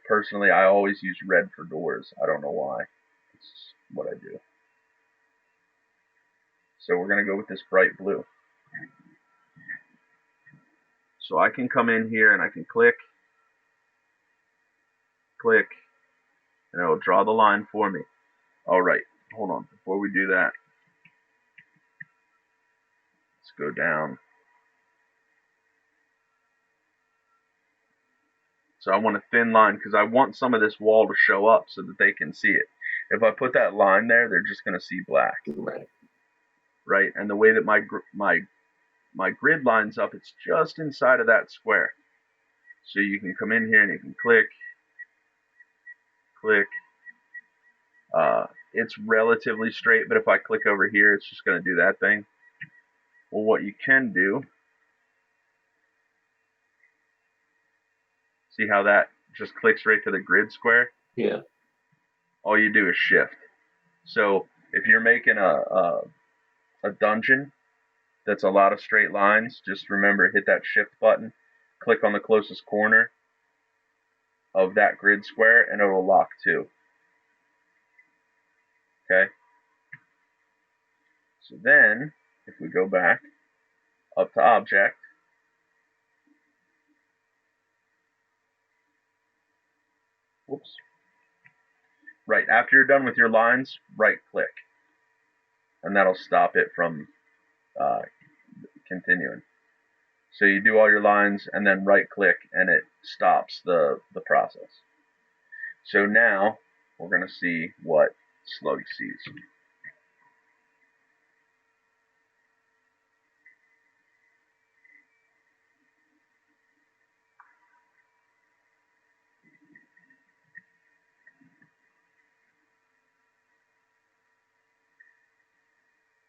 Personally, I always use red for doors. I don't know why. It's what I do. So we're going to go with this bright blue. So I can come in here and I can click, and it'll draw the line for me. All right, hold on. Before we do that, let's go down. So I want a thin line because I want some of this wall to show up so that they can see it. If I put that line there, they're just going to see black. Right? right? And the way that my grid lines up, it's just inside of that square. So you can come in here and you can click. It's relatively straight, but if I click over here, it's just going to do that thing. Well, what you can do, see how that just clicks right to the grid square? Yeah. All you do is shift. So if you're making a dungeon that's a lot of straight lines, just remember, hit that shift button, click on the closest corner of that grid square, and it will lock too. Okay? So then, if we go back up to Object, whoops. Right, after you're done with your lines, right click. And that'll stop it from continuing. So you do all your lines and then right click and it stops the process. So now we're going to see what Slug sees.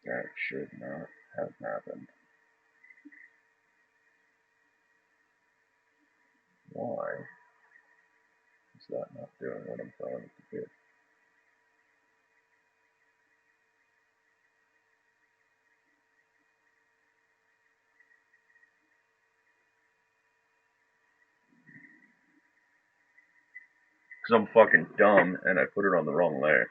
That should not have happened. Why is that not doing what I'm telling it to do? Because I'm fucking dumb and I put it on the wrong layer.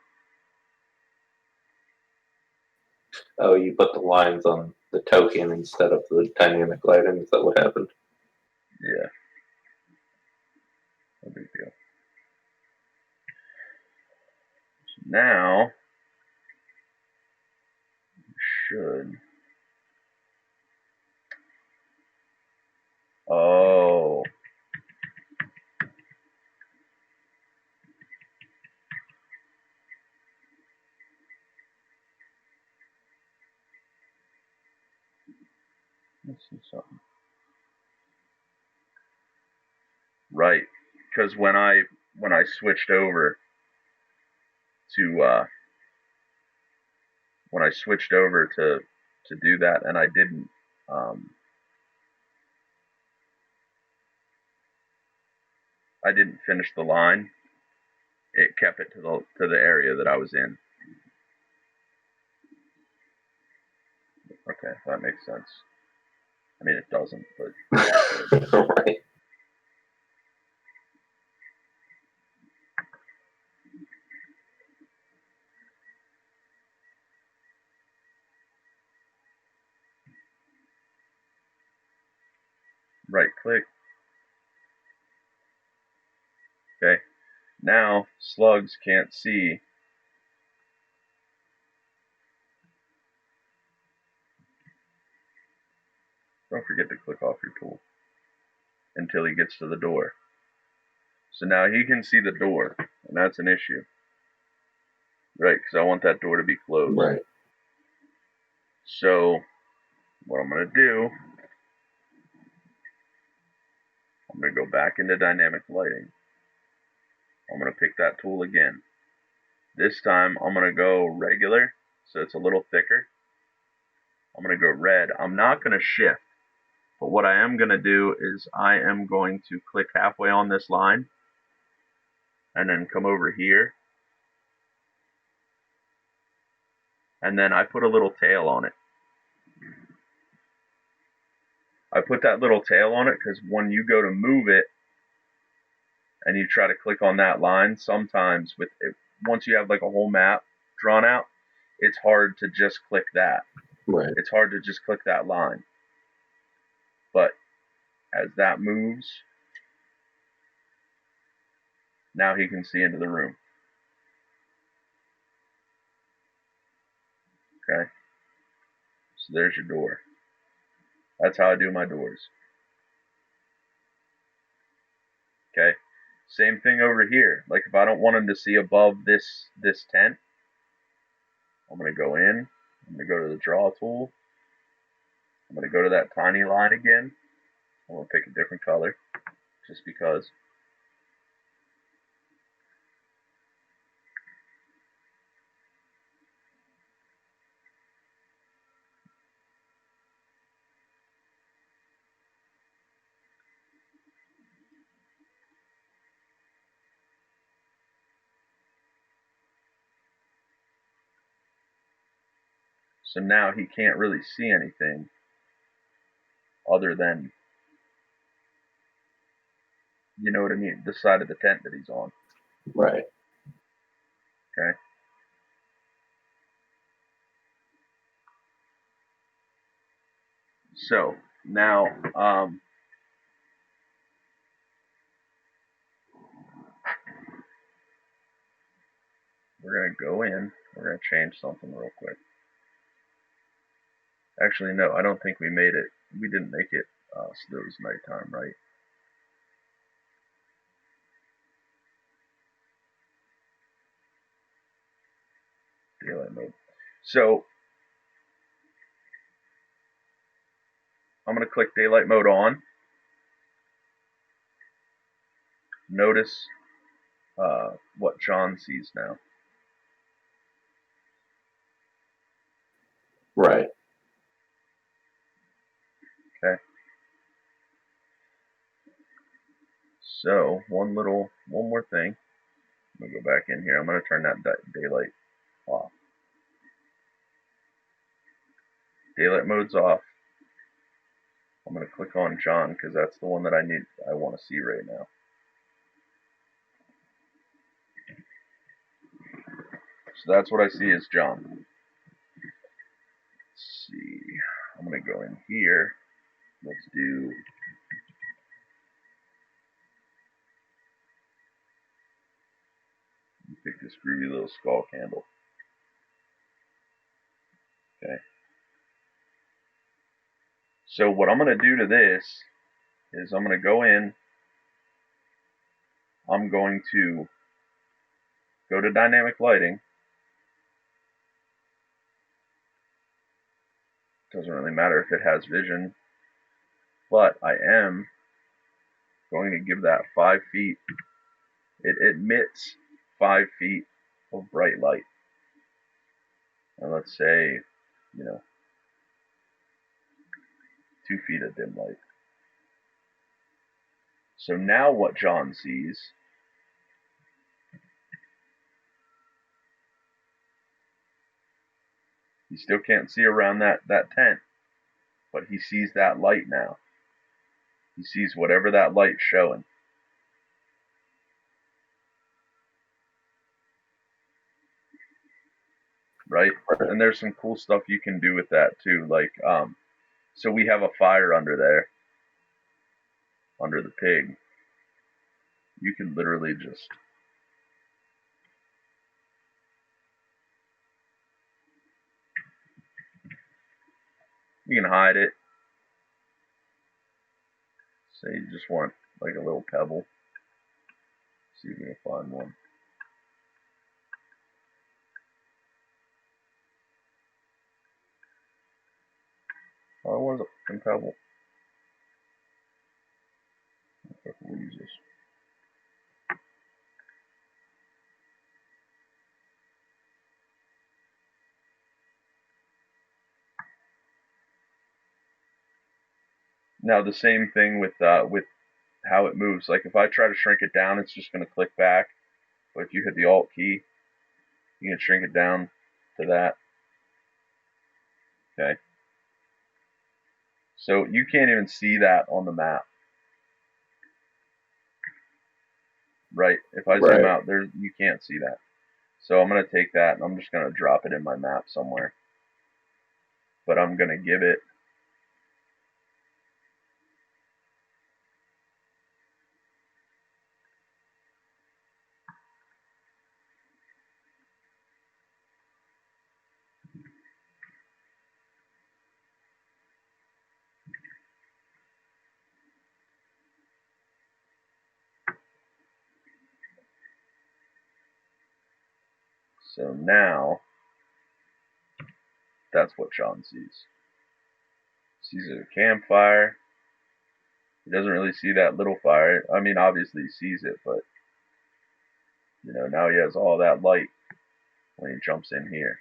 Oh, you put the lines on the token instead of the dynamic lighting. Is that what happened? Yeah. No big deal. So now, we should. Oh. Let's see something. Right, because when I switched over to do that, and I didn't finish the line, it kept it to the area that I was in. Okay, that makes sense. I mean, it doesn't, but Right. right click. Okay, now slugs can't see. Don't forget to click off your tool until he gets to the door. So now he can see the door, and that's an issue. Right, because I want that door to be closed. Right. So what I'm going to do, I'm going to go back into dynamic lighting. I'm going to pick that tool again. This time I'm going to go regular, so it's a little thicker. I'm going to go red. I'm not going to shift, but what I am going to do is I am going to click halfway on this line and then come over here. And then I put a little tail on it. I put that little tail on it because when you go to move it and you try to click on that line, sometimes with it, once you have like a whole map drawn out, it's hard to just click that. Right. It's hard to just click that line. But as that moves, now he can see into the room. Okay? So there's your door. That's how I do my doors. Okay? Same thing over here. Like if I don't want him to see above this tent, I'm going to go in, I'm going to go to the draw tool. I'm going to go to that tiny line again. I'm going to pick a different color just because. So now he can't really see anything other than, you know what I mean, the side of the tent that he's on. Right. Okay. So now, we're going to go in. We're going to change something real quick. Actually, no, I don't think we made it. We didn't make it so it was nighttime, right? Daylight mode. So I'm going to click daylight mode on. Notice what John sees now. Right. Okay. So one more thing. I'm going to go back in here. I'm going to turn that daylight off. Daylight mode's off. I'm going to click on John because that's the one that I want to see right now. So that's what I see is John. Let's see. I'm going to go in here. Let's do pick this groovy little skull candle. Okay. So what I'm going to do to this is I'm going to go in. I'm going to go to dynamic lighting. Doesn't really matter if it has vision, but I am going to give that 5 feet. It emits 5 feet of bright light. And let's say, 2 feet of dim light. So now what John sees he still can't see around that tent, but he sees that light now. He sees whatever that light's showing. Right? And there's some cool stuff you can do with that too. Like, so we have a fire under there, under the pig. You can literally just you can hide it. Say you just want like a little pebble. See if we can find one. Oh, where's a fucking pebble? We'll use this. Now the same thing with how it moves. Like if I try to shrink it down, it's just going to click back. But if you hit the Alt key, you can shrink it down to that. Okay. So you can't even see that on the map. Right? If I zoom out, you can't see that. So I'm going to take that and I'm just going to drop it in my map somewhere. But I'm going to give it so now That's what Sean sees. Sees a campfire. He doesn't really see that little fire. I mean, obviously he sees it, but now he has all that light when he jumps in here.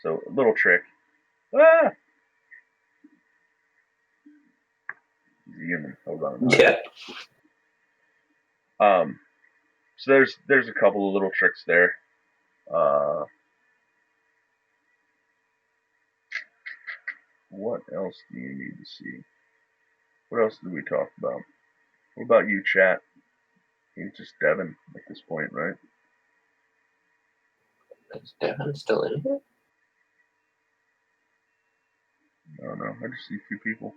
So a little trick. Ah! He's a human. Hold on. Yeah. So there's a couple of little tricks there. What else do you need to see? What else did we talk about? What about you, chat? He's just Devon at this point, right? Is Devon still in here? I don't know. I just see two people.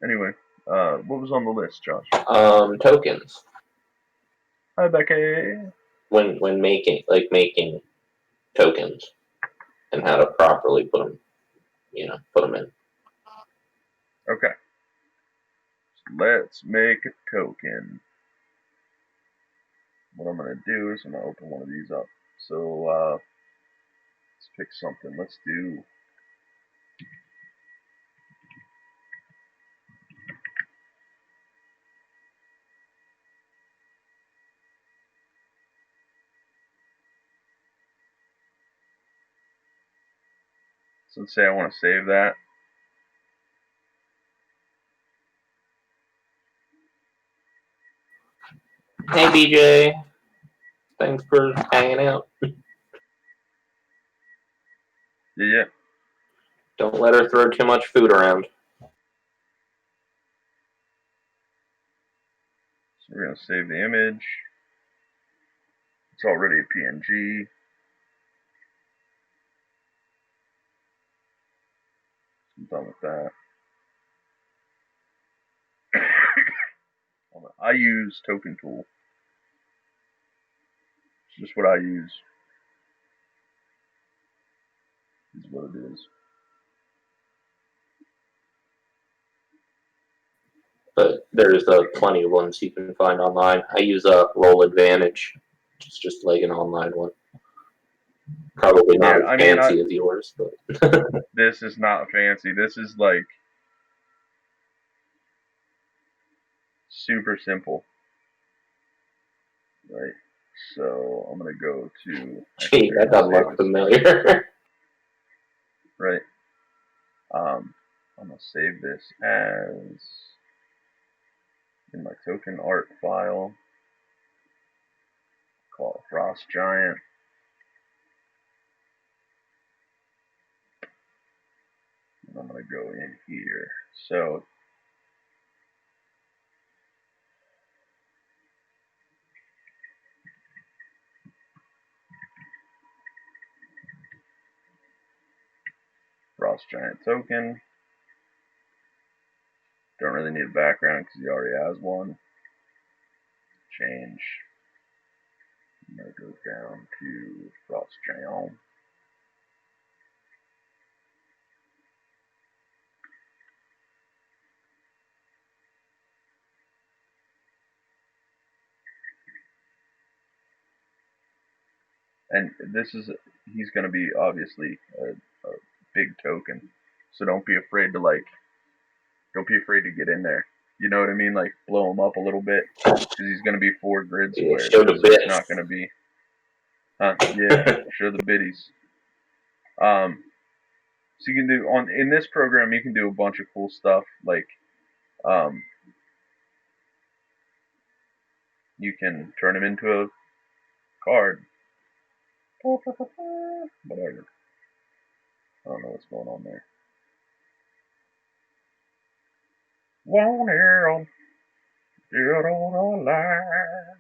Anyway, what was on the list, Josh? Tokens. Hi, Becky. When making tokens and how to properly put them in. Okay. Let's make a token. What I'm going to do is I'm going to open one of these up. So, let's pick something. Let's do... So let's say I want to save that. Hey, BJ. Thanks for hanging out. Yeah. Don't let her throw too much food around. So we're going to save the image. It's already a PNG. I'm done with that. I use Token Tool. It's just what I use. Is what it is. But there's plenty of ones you can find online. I use Roll20. It's just like an online one. Probably not as fancy as yours, but this is not fancy. This is like super simple. Right. So I'm gonna go to. Gee, that doesn't look familiar. Right. I'm gonna save this as in my token art file. Call it Frost Giant. And I'm gonna go in here. So Frost Giant token. Don't really need a background because he already has one. Change. I'm gonna go down to Frost Giant. And he's going to be obviously a big token. So don't be afraid to get in there. You know what I mean? Like blow him up a little bit because he's going to be 4 grid squares. Show the so it's not going to be. Yeah, show the biddies. So you can do in this program you can do a bunch of cool stuff like you can turn him into a card. Whatever. I don't know what's going on there. Onaroll, get on the line.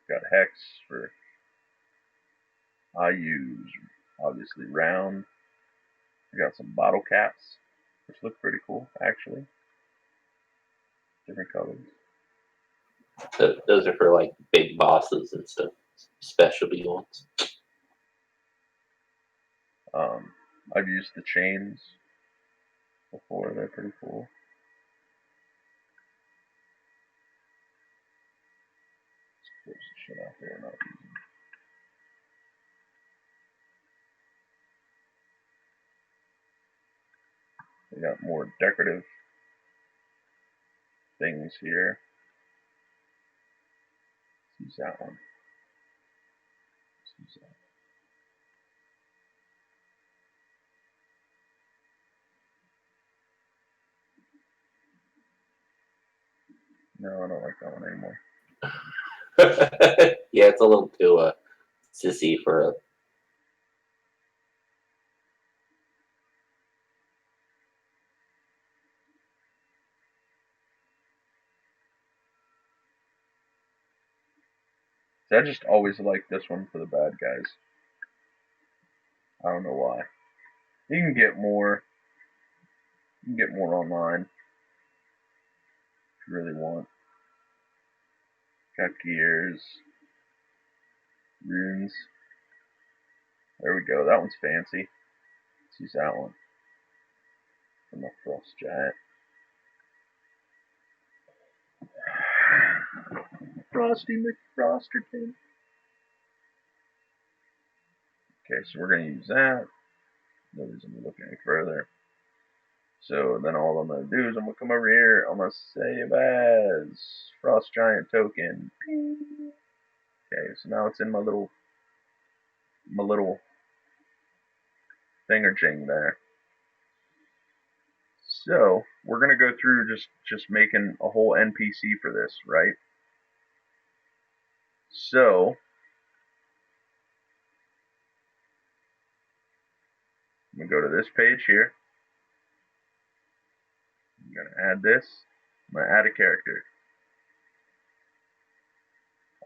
Got hex for. I use obviously round. I got some bottle caps, which look pretty cool actually. Different colors. Those are for like big bosses and stuff, specialty ones. I've used the chains before. They're pretty cool. There's shit out there not using. We got more decorative things here. Let's use that one. Let's use that. No, I don't like that one anymore. Yeah, it's a little too sissy for a. I just always like this one for the bad guys. I don't know why. You can get more. You can get more online if you really want. Got gears, runes. There we go. That one's fancy. Let's use that one. From the Frost Giant. Frosty McFrosterton. Okay, so we're going to use that. No reason to look any further. So then all I'm going to do is I'm going to come over here. I'm going to save as Frost Giant token. Okay, so now it's in my little thingerjing there. So we're going to go through just making a whole NPC for this, right? So I'm going to go to this page here. I'm going to add this. I'm going to add a character.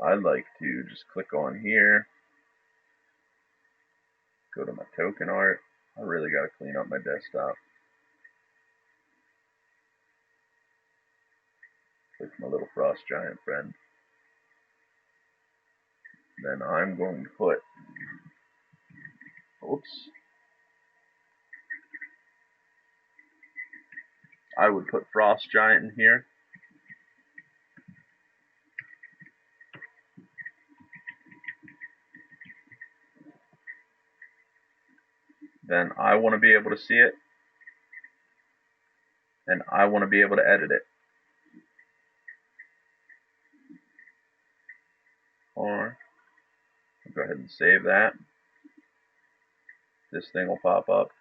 I'd like to just click on here. Go to my token art. I really got to clean up my desktop. Click my little Frost Giant friend. Then I'm going to put, oops. I would put Frost Giant in here. Then I want to be able to see it. And I want to be able to edit it. Or, I'll go ahead and save that. This thing will pop up.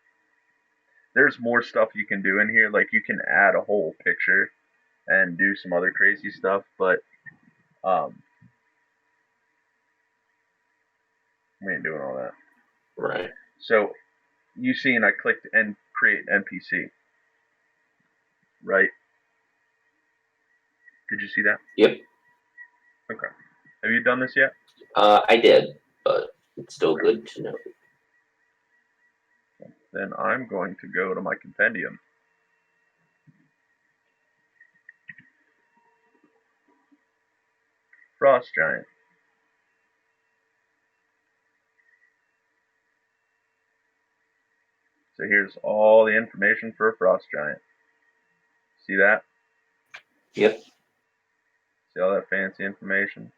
There's more stuff you can do in here, like you can add a whole picture and do some other crazy stuff, but we ain't doing all that. Right. So you seen I clicked and create NPC, right? Did you see that? Yep. Okay. Have you done this yet? I did, but it's still good to know. Then I'm going to go to my compendium. Frost Giant. So here's all the information for a Frost Giant. See that? Yep. See all that fancy information?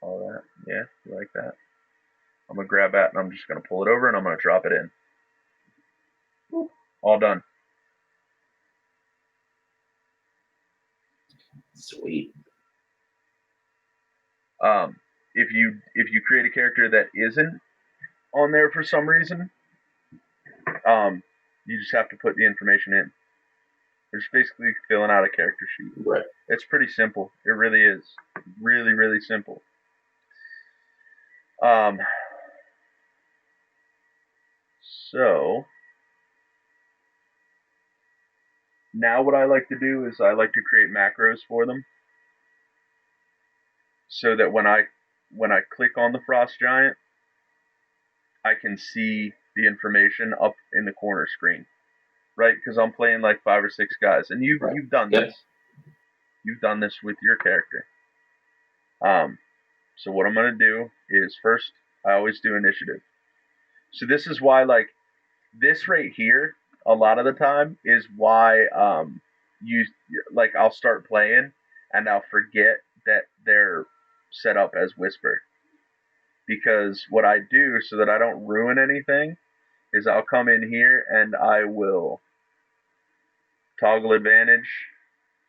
All that? Yeah, you like that? I'm going to grab that and I'm just going to pull it over and I'm going to drop it in. All done. Sweet. If you create a character that isn't on there for some reason, you just have to put the information in. It's basically filling out a character sheet. Right. It's pretty simple. It really is. Really, really simple. So now what I like to do is I like to create macros for them, so that when I click on the Frost Giant, I can see the information up in the corner screen, right? Because I'm playing like 5 or 6 guys, and you've done this. You've done this with your character. So what I'm gonna do is first I always do initiative. So this is why, like, this right here, a lot of the time is why you like I'll start playing and I'll forget that they're set up as whisper. Because what I do so that I don't ruin anything is I'll come in here and I will toggle advantage,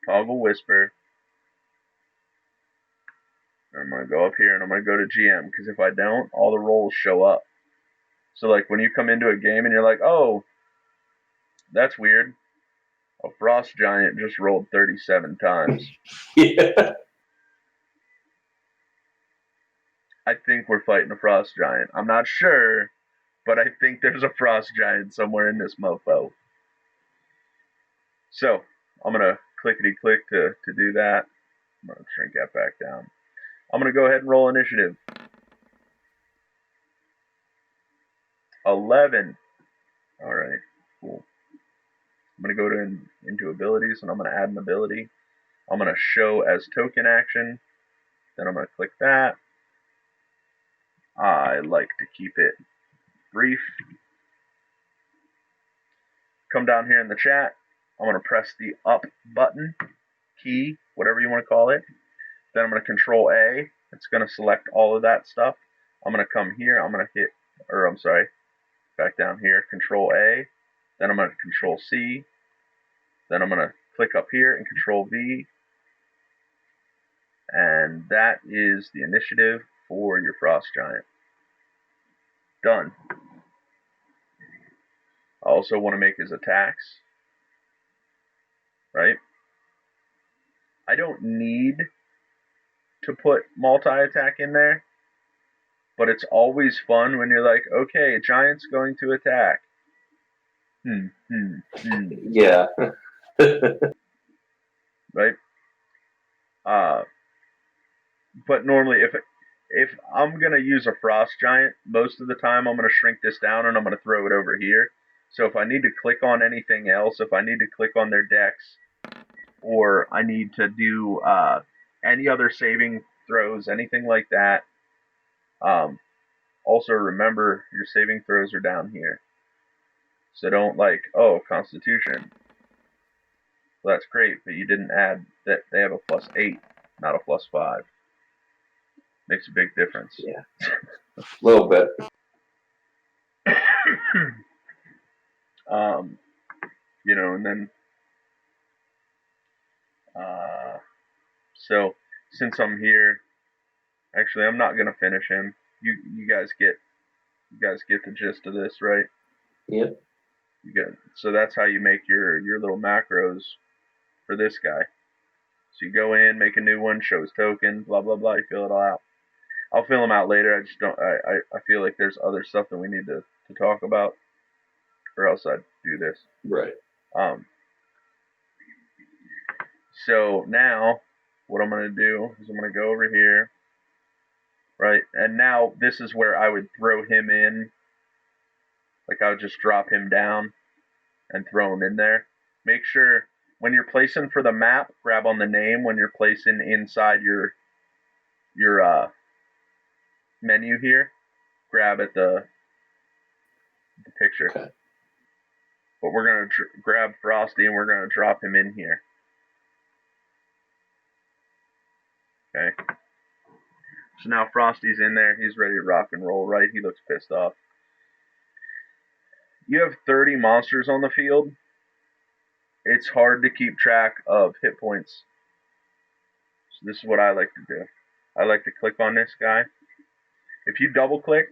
toggle whisper. I'm going to go up here and I'm going to go to GM, because if I don't, all the rolls show up. So like when you come into a game and you're like, oh, that's weird. A frost giant just rolled 37 times. Yeah. I think we're fighting a frost giant. I'm not sure, but I think there's a frost giant somewhere in this mofo. So I'm going to clickety click to do that. I'm going to shrink that back down. I'm going to go ahead and roll initiative. 11. All right, cool. I'm going to go into abilities, and I'm going to add an ability. I'm going to show as token action. Then I'm going to click that. I like to keep it brief. Come down here in the chat. I'm going to press the up button, key, whatever you want to call it. Then I'm going to control A. It's going to select all of that stuff. I'm going to come here. I'm going to hit, or I'm sorry, back down here, control A. Then I'm going to control C. Then I'm going to click up here and control V. And that is the initiative for your frost giant. Done. I also want to make his attacks. Right? I don't need to put multi-attack in there, but it's always fun when you're like, okay, a giant's going to attack. Yeah. Right? But normally, if I'm gonna use a frost giant, most of the time I'm gonna shrink this down and I'm gonna throw it over here. So if I need to click on anything else, if I need to click on their decks, or I need to do any other saving throws, anything like that. Also remember your saving throws are down here. So don't like, oh, Constitution. Well, that's great, but you didn't add that they have a +8, not a +5. Makes a big difference. Yeah. A little bit. And then so since I'm here, actually I'm not gonna finish him. You guys get the gist of this, right? Yep. So that's how you make your little macros for this guy. So you go in, make a new one, shows token, blah blah blah. You fill it all out. I'll fill them out later. I just don't. I feel like there's other stuff that we need to talk about, or else I'd do this. Right. So now, what I'm gonna do is I'm gonna go over here, right? And now this is where I would throw him in. Like I would just drop him down and throw him in there. Make sure when you're placing for the map, grab on the name. When you're placing inside your menu here, grab at the picture. Okay. But we're going to grab Frosty and we're going to drop him in here. Okay. So now Frosty's in there. He's ready to rock and roll, right? He looks pissed off. You have 30 monsters on the field. It's hard to keep track of hit points. So this is what I like to do. I like to click on this guy. If you double click,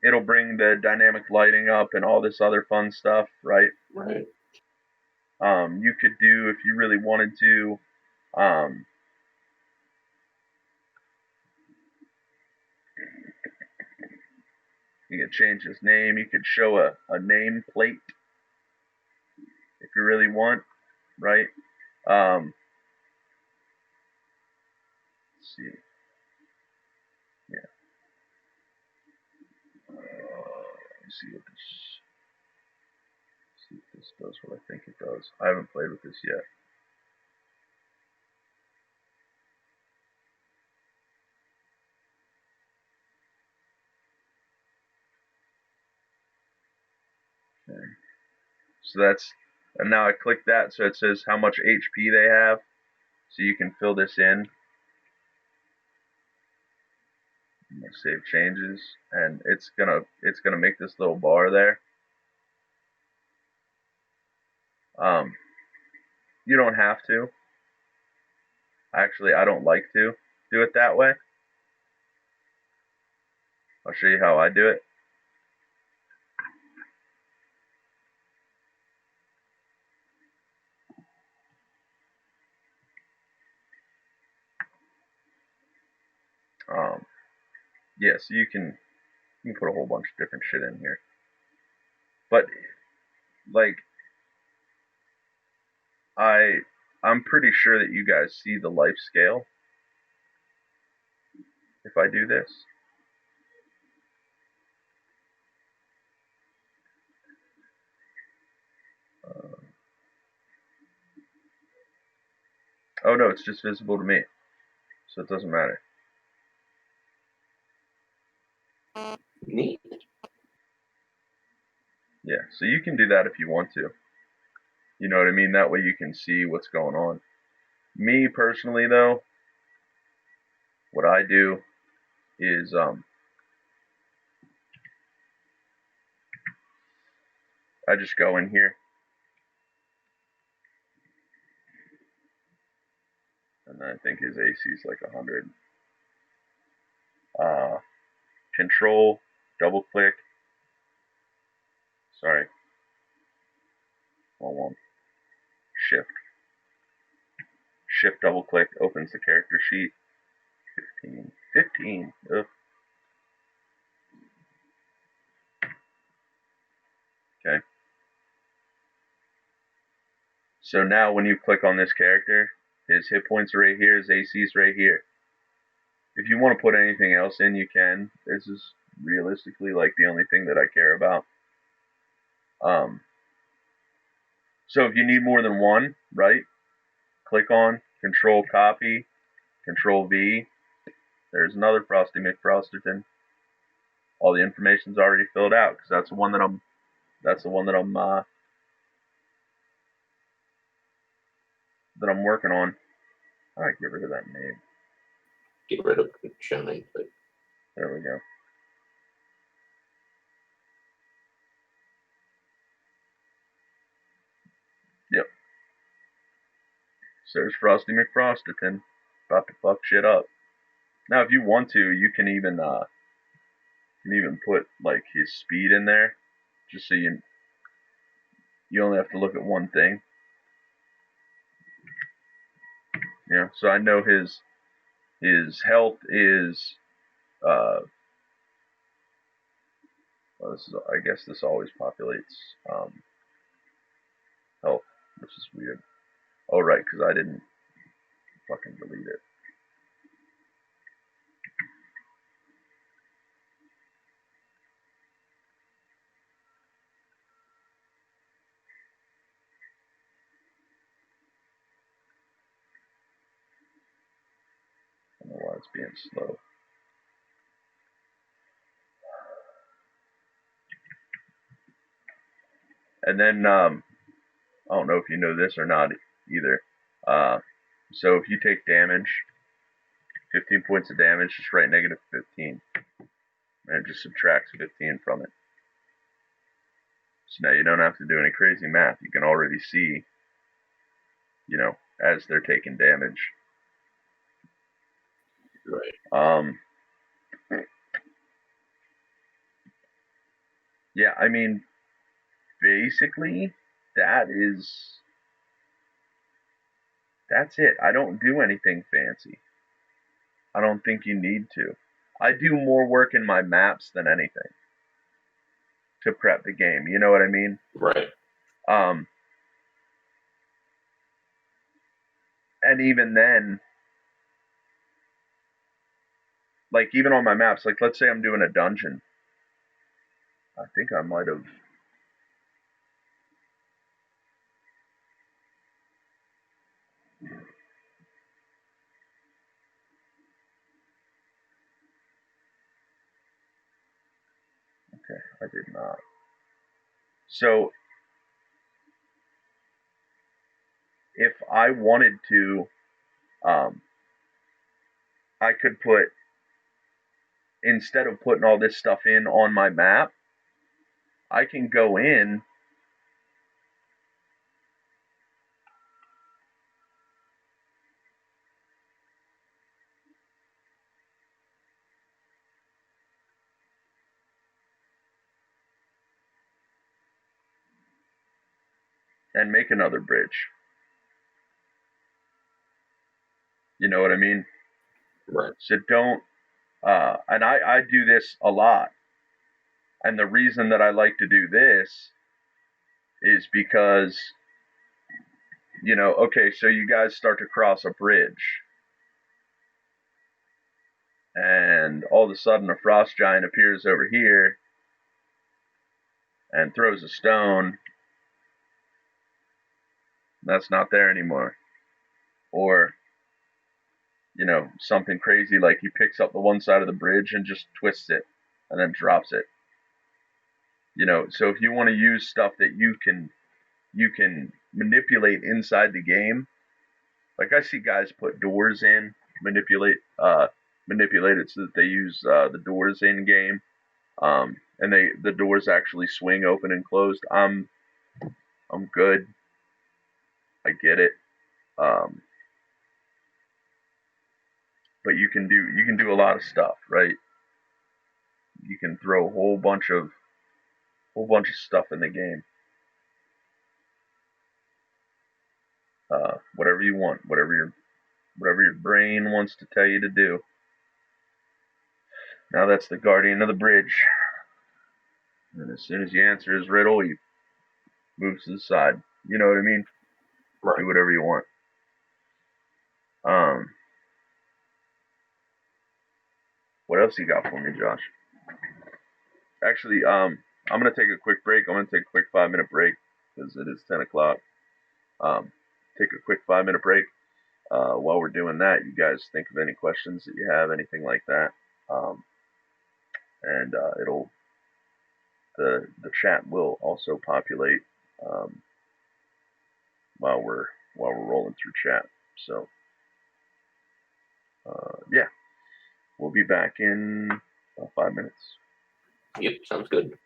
it'll bring the dynamic lighting up and all this other fun stuff, right? Right. You could do, if you really wanted to, you could change his name. You could show a name plate if you really want, right? Let's see. Yeah. Let's see if this does what I think it does. I haven't played with this yet. Okay. So and now I click that, so it says how much HP they have. So you can fill this in. I'm gonna save changes, and it's gonna make this little bar there. You don't have to. Actually, I don't like to do it that way. I'll show you how I do it. Yeah, so you can put a whole bunch of different shit in here. But like I'm pretty sure that you guys see the life scale if I do this. Oh no, it's just visible to me, so it doesn't matter. Neat. Yeah, so you can do that if you want to. You know what I mean? That way you can see what's going on. Me personally, though, what I do is I just go in here and I think his AC is like 100. Control, double click. Sorry, wrong one. Shift. Shift double click opens the character sheet. 15. 15. Ugh. Okay. So now when you click on this character, his hit points are right here, his AC is right here. If you want to put anything else in, you can. This is realistically like the only thing that I care about. So if you need more than one, right? Click on Control Copy, Control V. There's another Frosty McFrosterton. All the information's already filled out because that's the one that I'm working on. All right, get rid of that name. Get rid of Johnny. There we go. Yep. So there's Frosty McFrosterton. About to fuck shit up. Now, if you want to, you can even put like his speed in there, just so you only have to look at one thing. Yeah. So I know his health is well, I guess this always populates health, which is weird. Oh right, because I didn't fucking delete it. I don't know why it's being slow. And then I don't know if you know this or not either. So if you take damage, 15 points of damage, just write negative 15, and it just subtracts 15 from it. So now you don't have to do any crazy math. You can already see, as they're taking damage. Right. Yeah, I mean, basically, that's it. I don't do anything fancy. I don't think you need to. I do more work in my maps than anything to prep the game. You know what I mean? Right. And even then, like even on my maps, like let's say I'm doing a dungeon. I think I might have. Okay, I did not. So if I wanted to I could put, instead of putting all this stuff in on my map, I can go in and make another bridge. You know what I mean? Right. So don't, and I do this a lot. And the reason that I like to do this is because, okay, so you guys start to cross a bridge, and all of a sudden a frost giant appears over here and throws a stone. That's not there anymore. Or, something crazy like he picks up the one side of the bridge and just twists it and then drops it. So if you want to use stuff that you can manipulate inside the game, like I see guys put doors in, manipulate it so that they use the doors in game, and the doors actually swing open and closed. I'm good. I get it. Um, but you can do a lot of stuff, right? You can throw a whole bunch of stuff in the game. Whatever you want, whatever your brain wants to tell you to do. Now that's the guardian of the bridge. And as soon as you answer his riddle, he moves to the side. You know what I mean? Right. Do whatever you want. What else you got for me, Josh? Actually, I'm gonna take a quick break. I'm gonna take a quick 5-minute break because it is 10 o'clock. Take a quick 5-minute break. While we're doing that, you guys think of any questions that you have, anything like that, and the chat will also populate while we're rolling through chat. So yeah, we'll be back in 5 minutes. Yep, sounds good.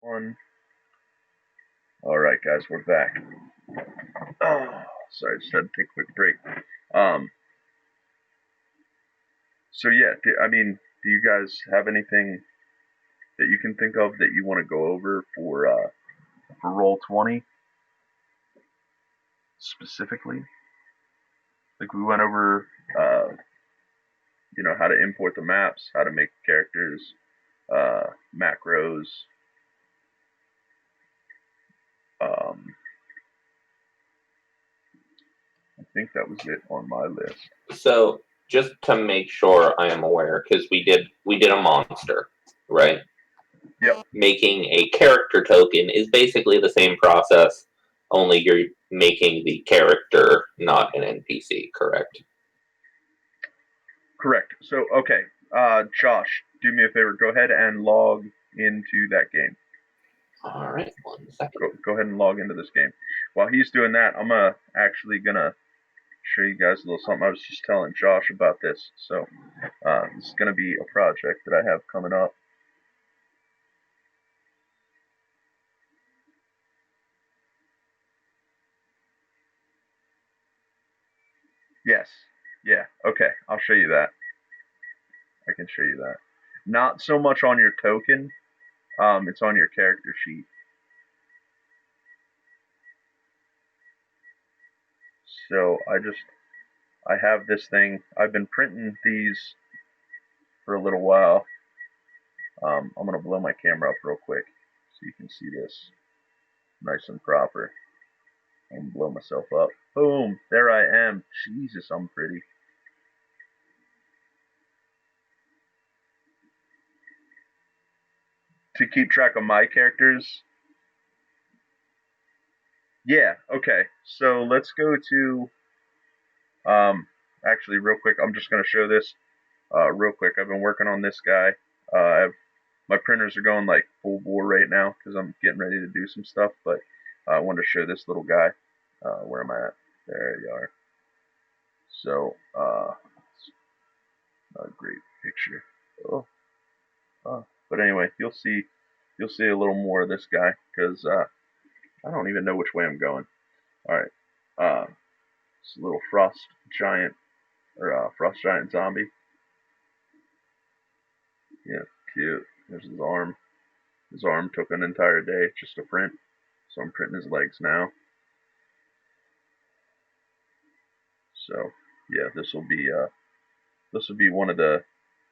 One. All right, guys, we're back. Oh, sorry, just had to take a quick break. So yeah, do you guys have anything that you can think of that you want to go over for Roll20 specifically? Like we went over, how to import the maps, how to make characters, macros. I think that was it on my list. So just to make sure I am aware, because we did a monster, right? Yep. Making a character token is basically the same process, only you're making the character, not an NPC, correct? Correct. So, okay, Josh, do me a favor. Go ahead and log into that game. All right, 1 second. Go ahead and log into this game. While he's doing that, I'm actually gonna show you guys a little something. I was just telling Josh about this. So, this is gonna be a project that I have coming up. Yes. Yeah. Okay. I'll show you that. I can show you that. Not so much on your token. It's on your character sheet. So I have this thing. I've been printing these for a little while. I'm gonna blow my camera up real quick so you can see this nice and proper. I'm gonna blow myself up. Boom! There I am. Jesus, I'm pretty. To keep track of my characters. Yeah. Okay. So let's go to. Actually, real quick, I'm just gonna show this. Real quick, I've been working on this guy. My printers are going like full bore right now because I'm getting ready to do some stuff. But I wanted to show this little guy. Where am I at? There you are. So, not a great picture. But anyway, you'll see a little more of this guy because I don't even know which way I'm going. All right, it's a little frost giant frost giant zombie. Yeah, cute. There's his arm. His arm took an entire day just to print, so I'm printing his legs now. So yeah, this will be one of the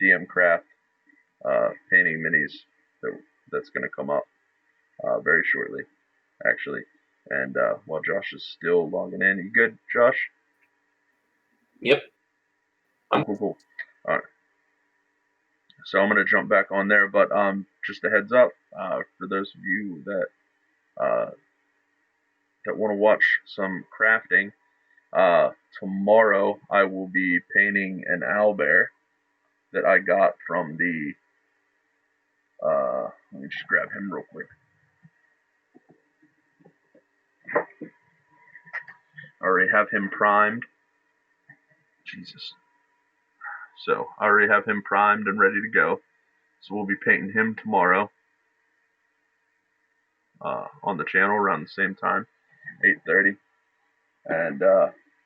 DM Craft painting minis that's going to come up very shortly, actually. And while Josh is still logging in, you good, Josh? Yep. Cool. All right. So I'm going to jump back on there, but just a heads up for those of you that want to watch some crafting. Tomorrow I will be painting an owlbear that I got from the. Let me just grab him real quick. I already have him primed. Jesus. So I already have him primed and ready to go. So we'll be painting him tomorrow on the channel around the same time, 8:30. And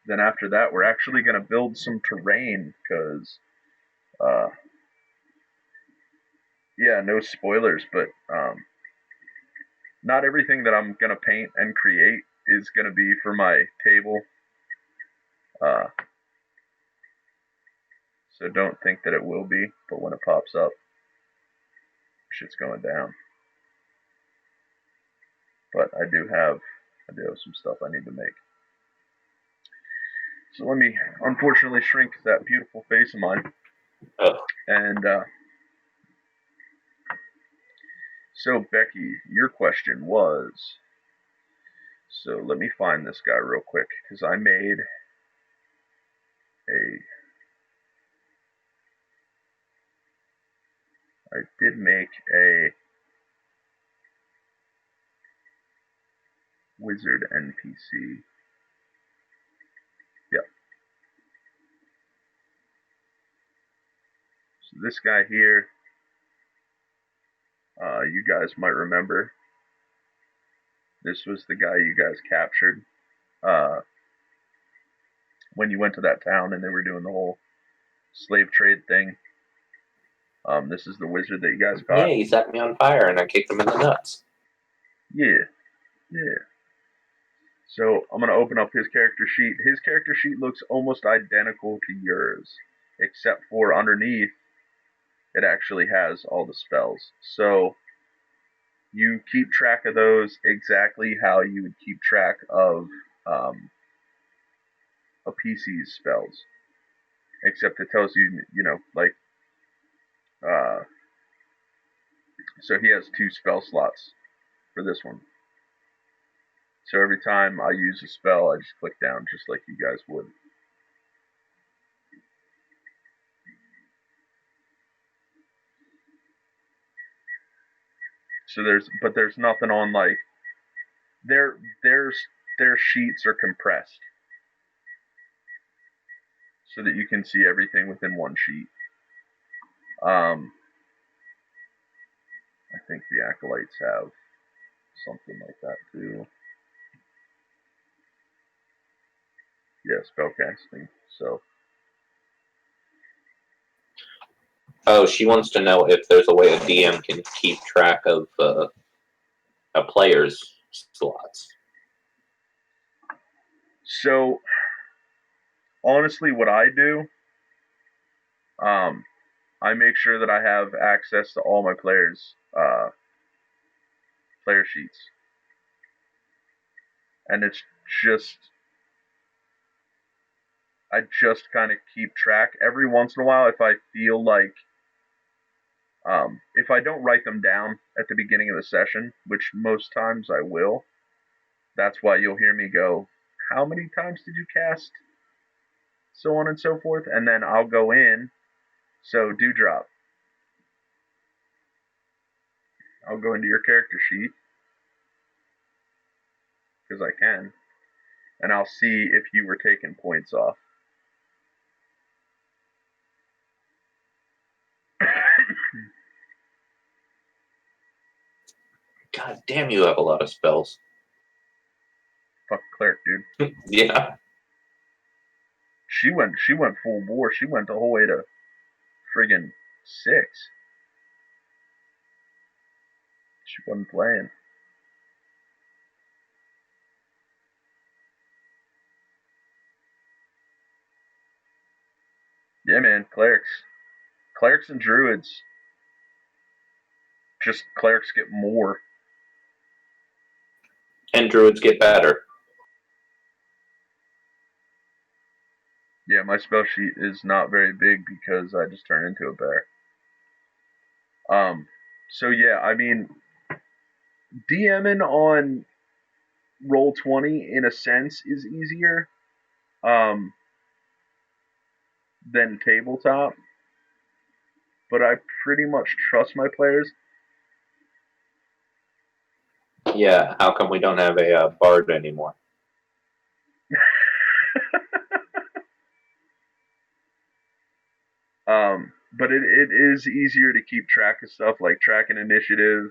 then after that, we're actually going to build some terrain because, yeah, no spoilers, but not everything that I'm going to paint and create is going to be for my table. So don't think that it will be, but when it pops up, shit's going down. But I do have some stuff I need to make. So let me unfortunately shrink that beautiful face of mine. And so Becky, your question was. So let me find this guy real quick because I did make a wizard NPC. Yep. So this guy here, you guys might remember. This was the guy you guys captured when you went to that town and they were doing the whole slave trade thing. This is the wizard that you guys caught. Yeah, he set me on fire and I kicked him in the nuts. Yeah. So I'm going to open up his character sheet. His character sheet looks almost identical to yours, except for underneath it actually has all the spells. So you keep track of those exactly how you would keep track of a PC's spells, except it tells you, like, so he has 2 spell slots for this one. So every time I use a spell, I just click down just like you guys would. So there's nothing on, like, their sheets are compressed so that you can see everything within one sheet. I think the acolytes have something like that too. Yeah, spellcasting. So. Oh, she wants to know if there's a way a DM can keep track of a player's slots. So, honestly, what I do, I make sure that I have access to all my players' player sheets, and it's just I just kind of keep track every once in a while if I feel like if I don't write them down at the beginning of the session, which most times I will. That's why you'll hear me go, how many times did you cast? So on and so forth. And then I'll go in. So Dewdrop. I'll go into your character sheet. Because I can. And I'll see if you were taking points off. God damn, you have a lot of spells. Fuck cleric, dude. Yeah. She went full bore. She went the whole way to friggin' 6. She wasn't playing. Yeah, man, clerics. Clerics and druids. Just clerics get more. And druids get better. Yeah, my spell sheet is not very big because I just turned into a bear. So yeah, I mean, DMing on Roll20 in a sense is easier than tabletop, but I pretty much trust my players. Yeah, how come we don't have a bard anymore? But it is easier to keep track of stuff like tracking initiative,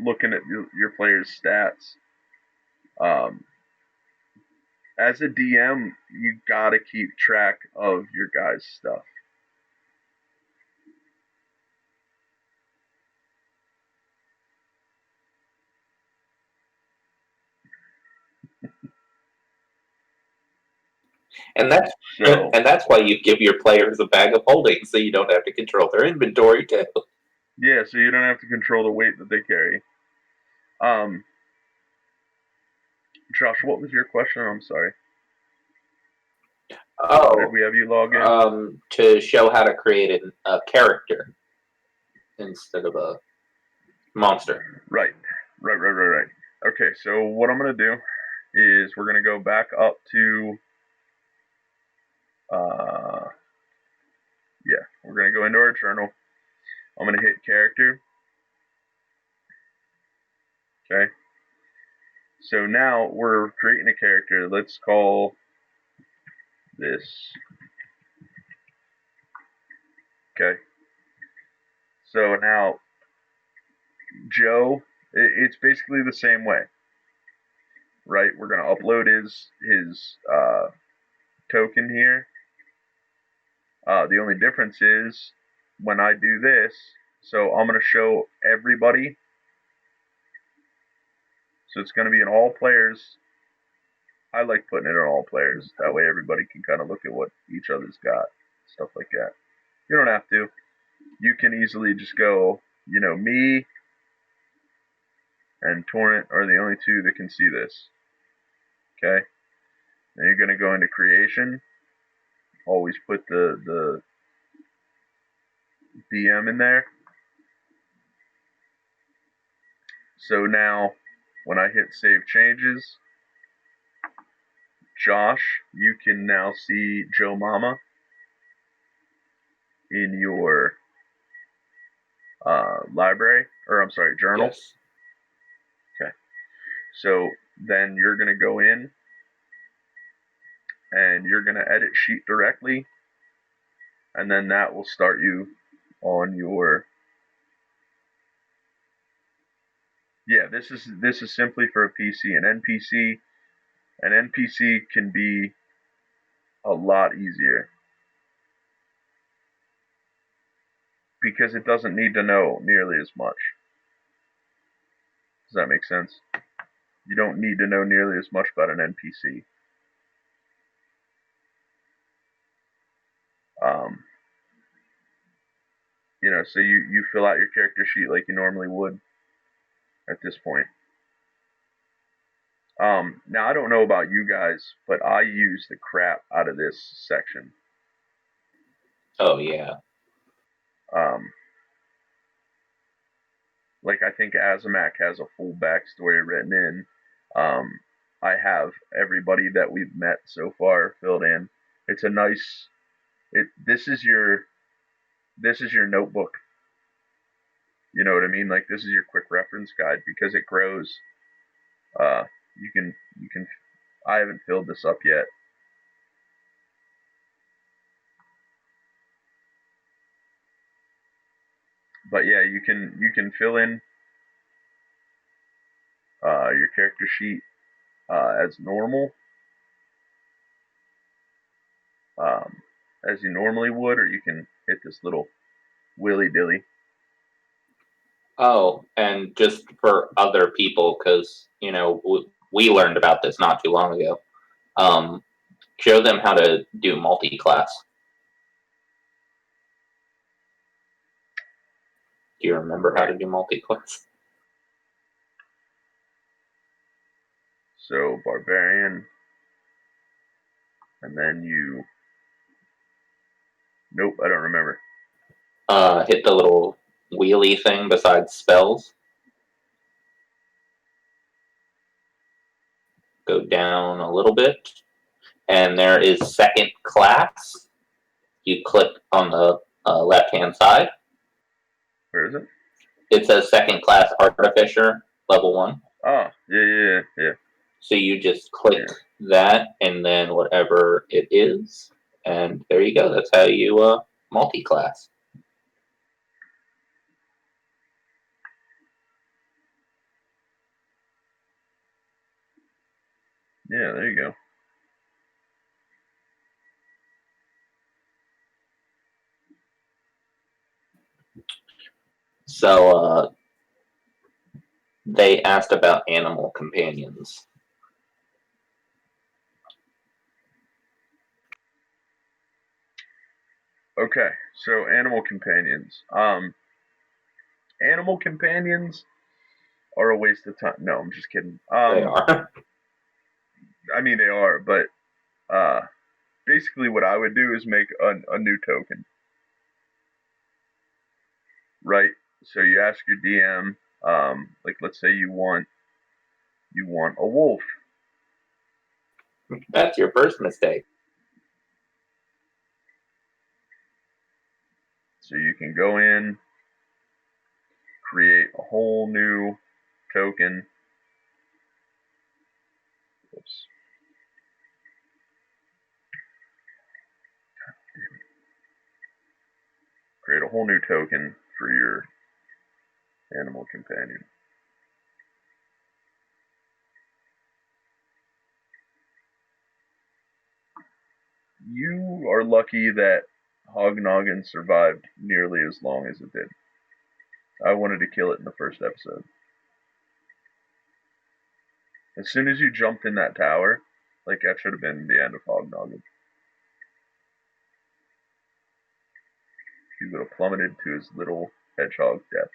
looking at your players' stats. As a DM, you gotta keep track of your guys' stuff. And that's why you give your players a bag of holding so you don't have to control their inventory too. Yeah, so you don't have to control the weight that they carry. Josh, what was your question? I'm sorry. How did we have you log in? To show how to create a character instead of a monster. Right. Okay, so what I'm going to do is we're going to go back up to, we're going to go into our journal. I'm going to hit character. Okay. So now we're creating a character. Let's call this. Okay. So now Joe, it's basically the same way, right? We're gonna upload his token here. The only difference is when I do this, so I'm gonna show everybody. So it's gonna be in all players. I like putting it in all players. That way everybody can kind of look at what each other's got, stuff like that. You don't have to. You can easily just go, me and Torrent are the only two that can see this. Okay? Then you're going to go into creation. Always put the DM in there. So now, when I hit save changes, Josh, you can now see Joe Mama in your library, or I'm sorry, journal. Yes. Okay. So then you're going to go in and you're going to edit sheet directly, and then that will start you on your. Yeah, this is simply for a PC. An NPC can be a lot easier because it doesn't need to know nearly as much. Does that make sense? You don't need to know nearly as much about an NPC. Um, so you fill out your character sheet like you normally would at this point. Now I don't know about you guys, but I use the crap out of this section. Oh yeah. Like I think Azamak has a full backstory written in. I have everybody that we've met so far filled in. It's a nice. This is your notebook. You know what I mean? Like this is your quick reference guide because it grows. You can. I haven't filled this up yet. But yeah, you can fill in your character sheet as normal, as you normally would, or you can hit this little willy dilly. Oh, and just for other people, because we learned about this not too long ago. Show them how to do multi-class. Do you remember how to do multi-class? So barbarian, and then you. Nope, I don't remember. Hit the little wheelie thing besides spells. Go down a little bit, and there is second class. You click on the left-hand side. Where is it? It says second class artificer level 1. Oh, yeah. So you just click that, and then whatever it is, and there you go. That's how you multi-class. Yeah, there you go. So they asked about animal companions. Okay, so animal companions. Animal companions are a waste of time. No, I'm just kidding. They are. I mean they are, but basically what I would do is make a new token, right? So you ask your DM, like let's say you want a wolf. That's your first mistake. So you can go in, create a whole new token. Oops. Create a whole new token for your animal companion. You are lucky that Hognoggin survived nearly as long as it did. I wanted to kill it in the first episode. As soon as you jumped in that tower, like that should have been the end of Hognoggin. He would have plummeted to his little hedgehog death.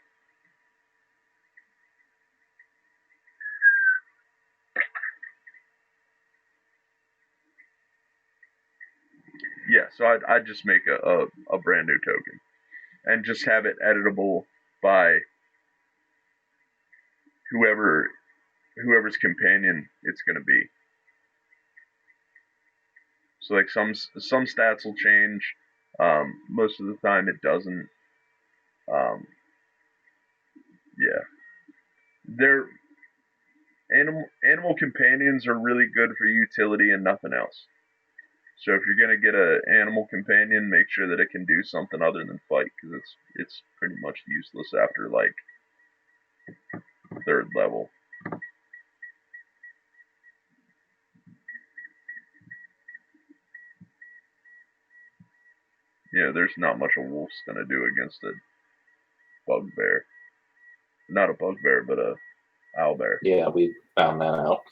Yeah, so I'd just make a brand new token and just have it editable by whoever's companion it's gonna be. So like some stats will change. Most of the time it doesn't. Yeah, they're animal companions are really good for utility and nothing else. So if you're gonna get an animal companion, make sure that it can do something other than fight, because it's pretty much useless after like 3rd level. Yeah, there's not much a wolf's gonna do against a bugbear. Not a bugbear, but a owlbear. Yeah, we found that out.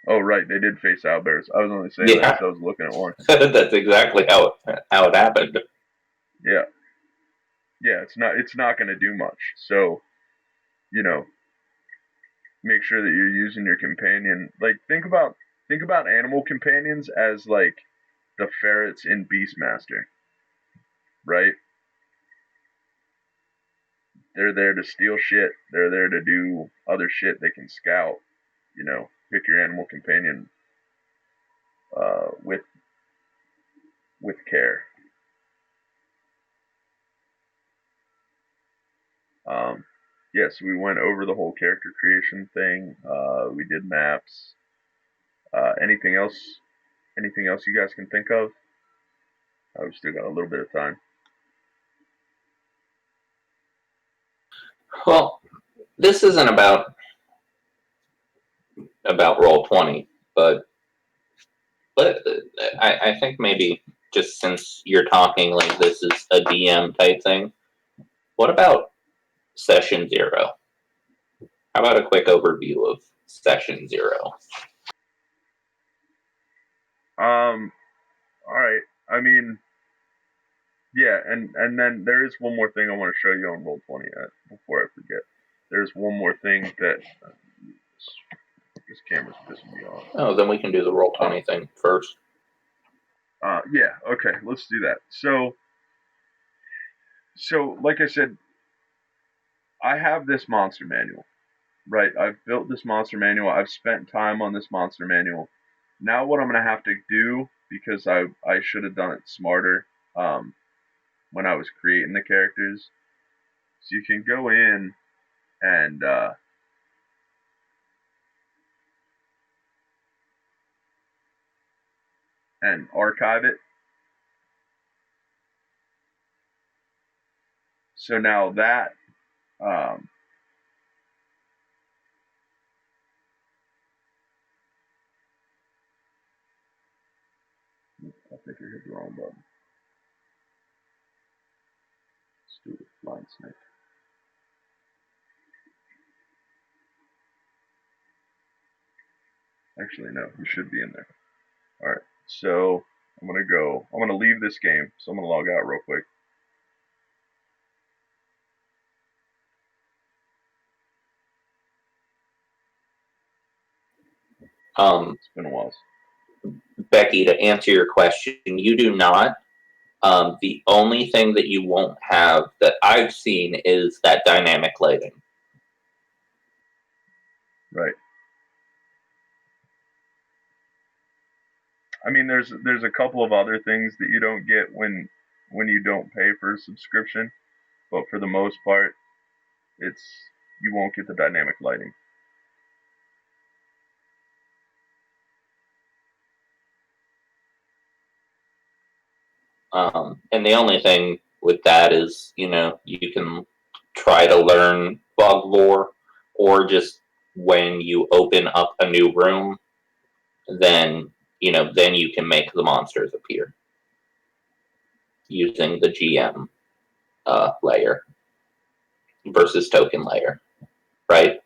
Oh right, they did face owlbears. I was only saying that because I was looking at one. That's exactly how it happened. Yeah. Yeah, it's not gonna do much. So, you know, make sure that you're using your companion. Like think about animal companions as like the ferrets in Beastmaster, right? They're there to steal shit. They're there to do other shit. They can scout. You know, pick your animal companion with care. Yes, we went over the whole character creation thing. We did maps. Anything else? Anything else you guys can think of? We've still got a little bit of time. Well, this isn't about Roll20, but I think maybe just since you're talking like this is a DM type thing, what about Session 0? How about a quick overview of Session 0? All right. I mean, yeah, and then there is one more thing I want to show you on Roll20 before I forget. There's one more thing that this camera's pissing me off. Oh, then we can do the Roll20 thing first. Yeah. Okay. Let's do that. So like I said, I have this monster manual, right? I've built this monster manual. I've spent time on this monster manual. Now what I'm gonna have to do, because I should have done it smarter when I was creating the characters. So you can go in and archive it. So now that I think I hit the wrong button. Stupid flying snake. Actually, no, he should be in there. All right, so I'm gonna leave this game. So I'm gonna log out real quick. It's been a while. Becky, to answer your question, you do not. The only thing that you won't have that I've seen is that dynamic lighting. Right. I mean, there's a couple of other things that you don't get when you don't pay for a subscription, but for the most part, it's you won't get the dynamic lighting. And the only thing with that is, you can try to learn bug lore, or just when you open up a new room, then then you can make the monsters appear using the GM layer versus token layer, right?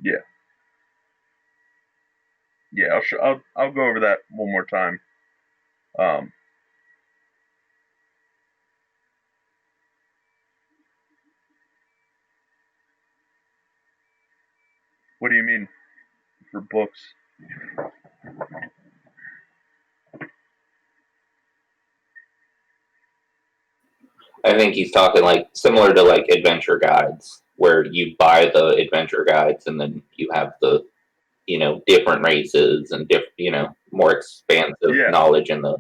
Yeah. Yeah, I'll go over that one more time. What do you mean for books? I think he's talking like similar to like adventure guides, where you buy the adventure guides and then you have the different races and more expansive Yeah, knowledge in the.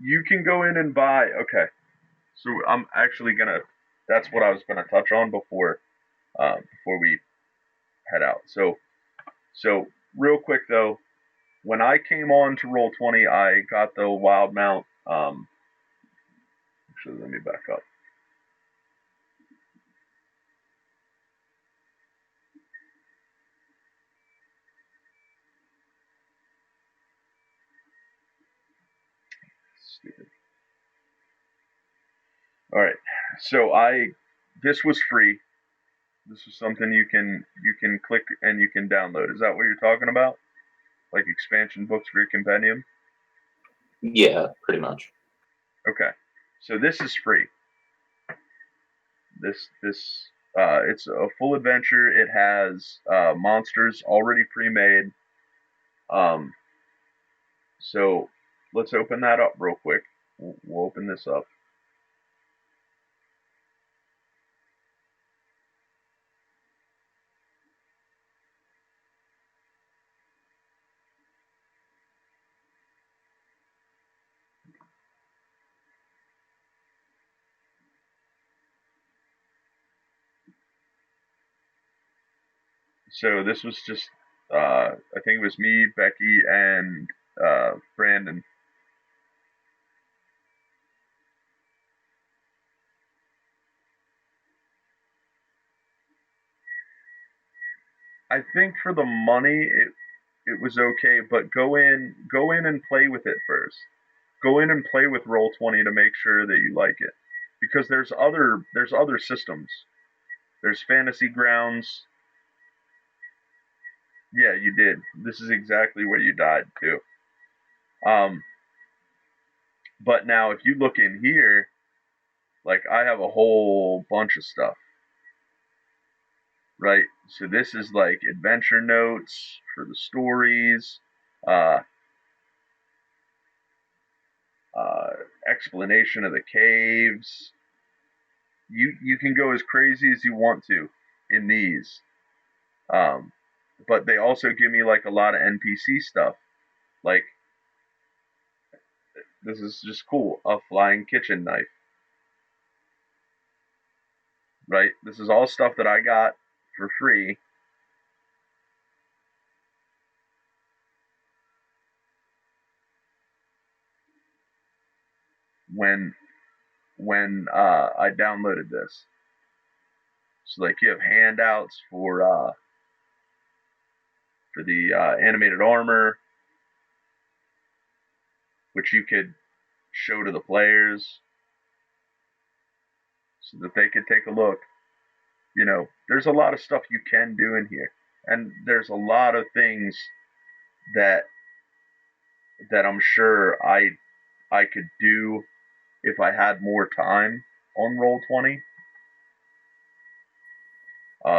you can go in and buy. Okay, so I'm actually gonna. That's what I was gonna touch on before we head out. So real quick though, when I came on to Roll20, I got the wild mount. Actually, let me back up. Stupid. All right. So this was free. This is something you can click and you can download. Is that what you're talking about? Like expansion books for your compendium? Yeah, pretty much. Okay. So this is free. This it's a full adventure. It has monsters already pre-made. Um, so let's open that up real quick. We'll open this up. So this was just I think it was me, Becky, and Brandon. I think for the money it was okay, but go in and play with it first. Go in and play with Roll20 to make sure that you like it, because there's other systems. There's Fantasy Grounds. Yeah, you did. This is exactly where you died too. Um, but now if you look in here, like I have a whole bunch of stuff, right? So this is like adventure notes for the stories, uh, uh, explanation of the caves. You can go as crazy as you want to in these, um, but they also give me like a lot of NPC stuff. Like this is just cool. A flying kitchen knife, right? This is all stuff that I got for free when I downloaded this. So like you have handouts for the animated armor, which you could show to the players so that they could take a look. There's a lot of stuff you can do in here, and there's a lot of things that I'm sure I could do if I had more time on Roll20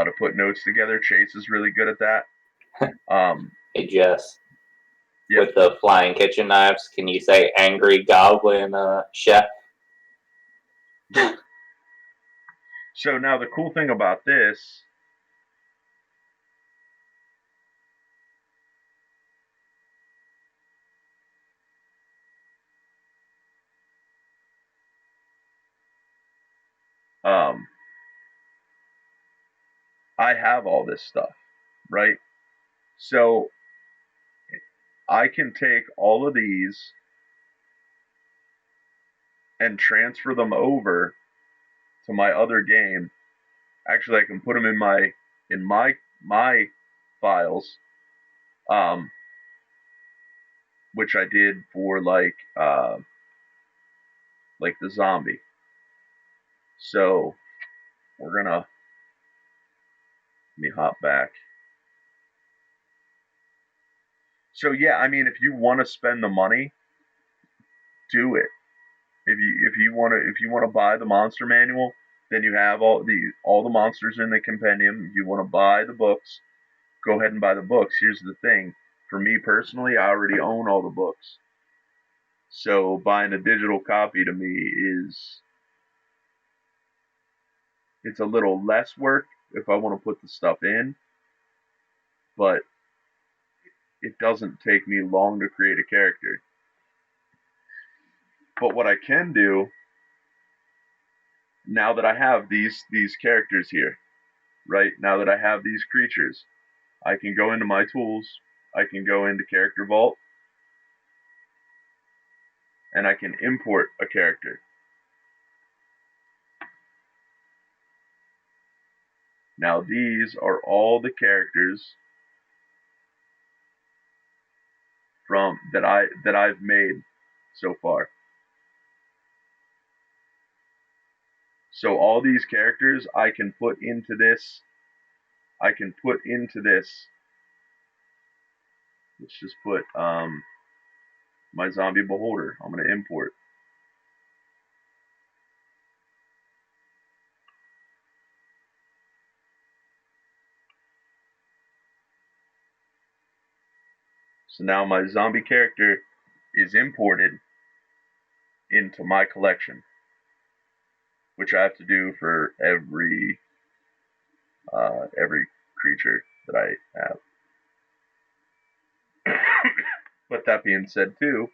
to put notes together. Chase is really good at that. Hey Jess, Yep. with the flying kitchen knives, can you say angry goblin chef? So now the cool thing about this, um, I have all this stuff, right? So I can take all of these and transfer them over to my other game. Actually, I can put them in my files, which I did for like the zombie. So we're gonna let me hop back. So yeah, I mean, if you want to spend the money, do it. If you want to buy the monster manual, then you have all the monsters in the compendium. If you want to buy the books, go ahead and buy the books. Here's the thing: for me personally, I already own all the books, so buying a digital copy to me it's a little less work if I want to put the stuff in, but it doesn't take me long to create a character. But what I can do now that I have these characters here, right? Now that I have these creatures, I can go into my tools, I can go into Character Vault, and I can import a character. Now these are all the characters from that I've made so far. So all these characters I can put into this. Let's just put my zombie beholder. I'm gonna import. So now my zombie character is imported into my collection, which I have to do for every creature that I have. But that being said, too,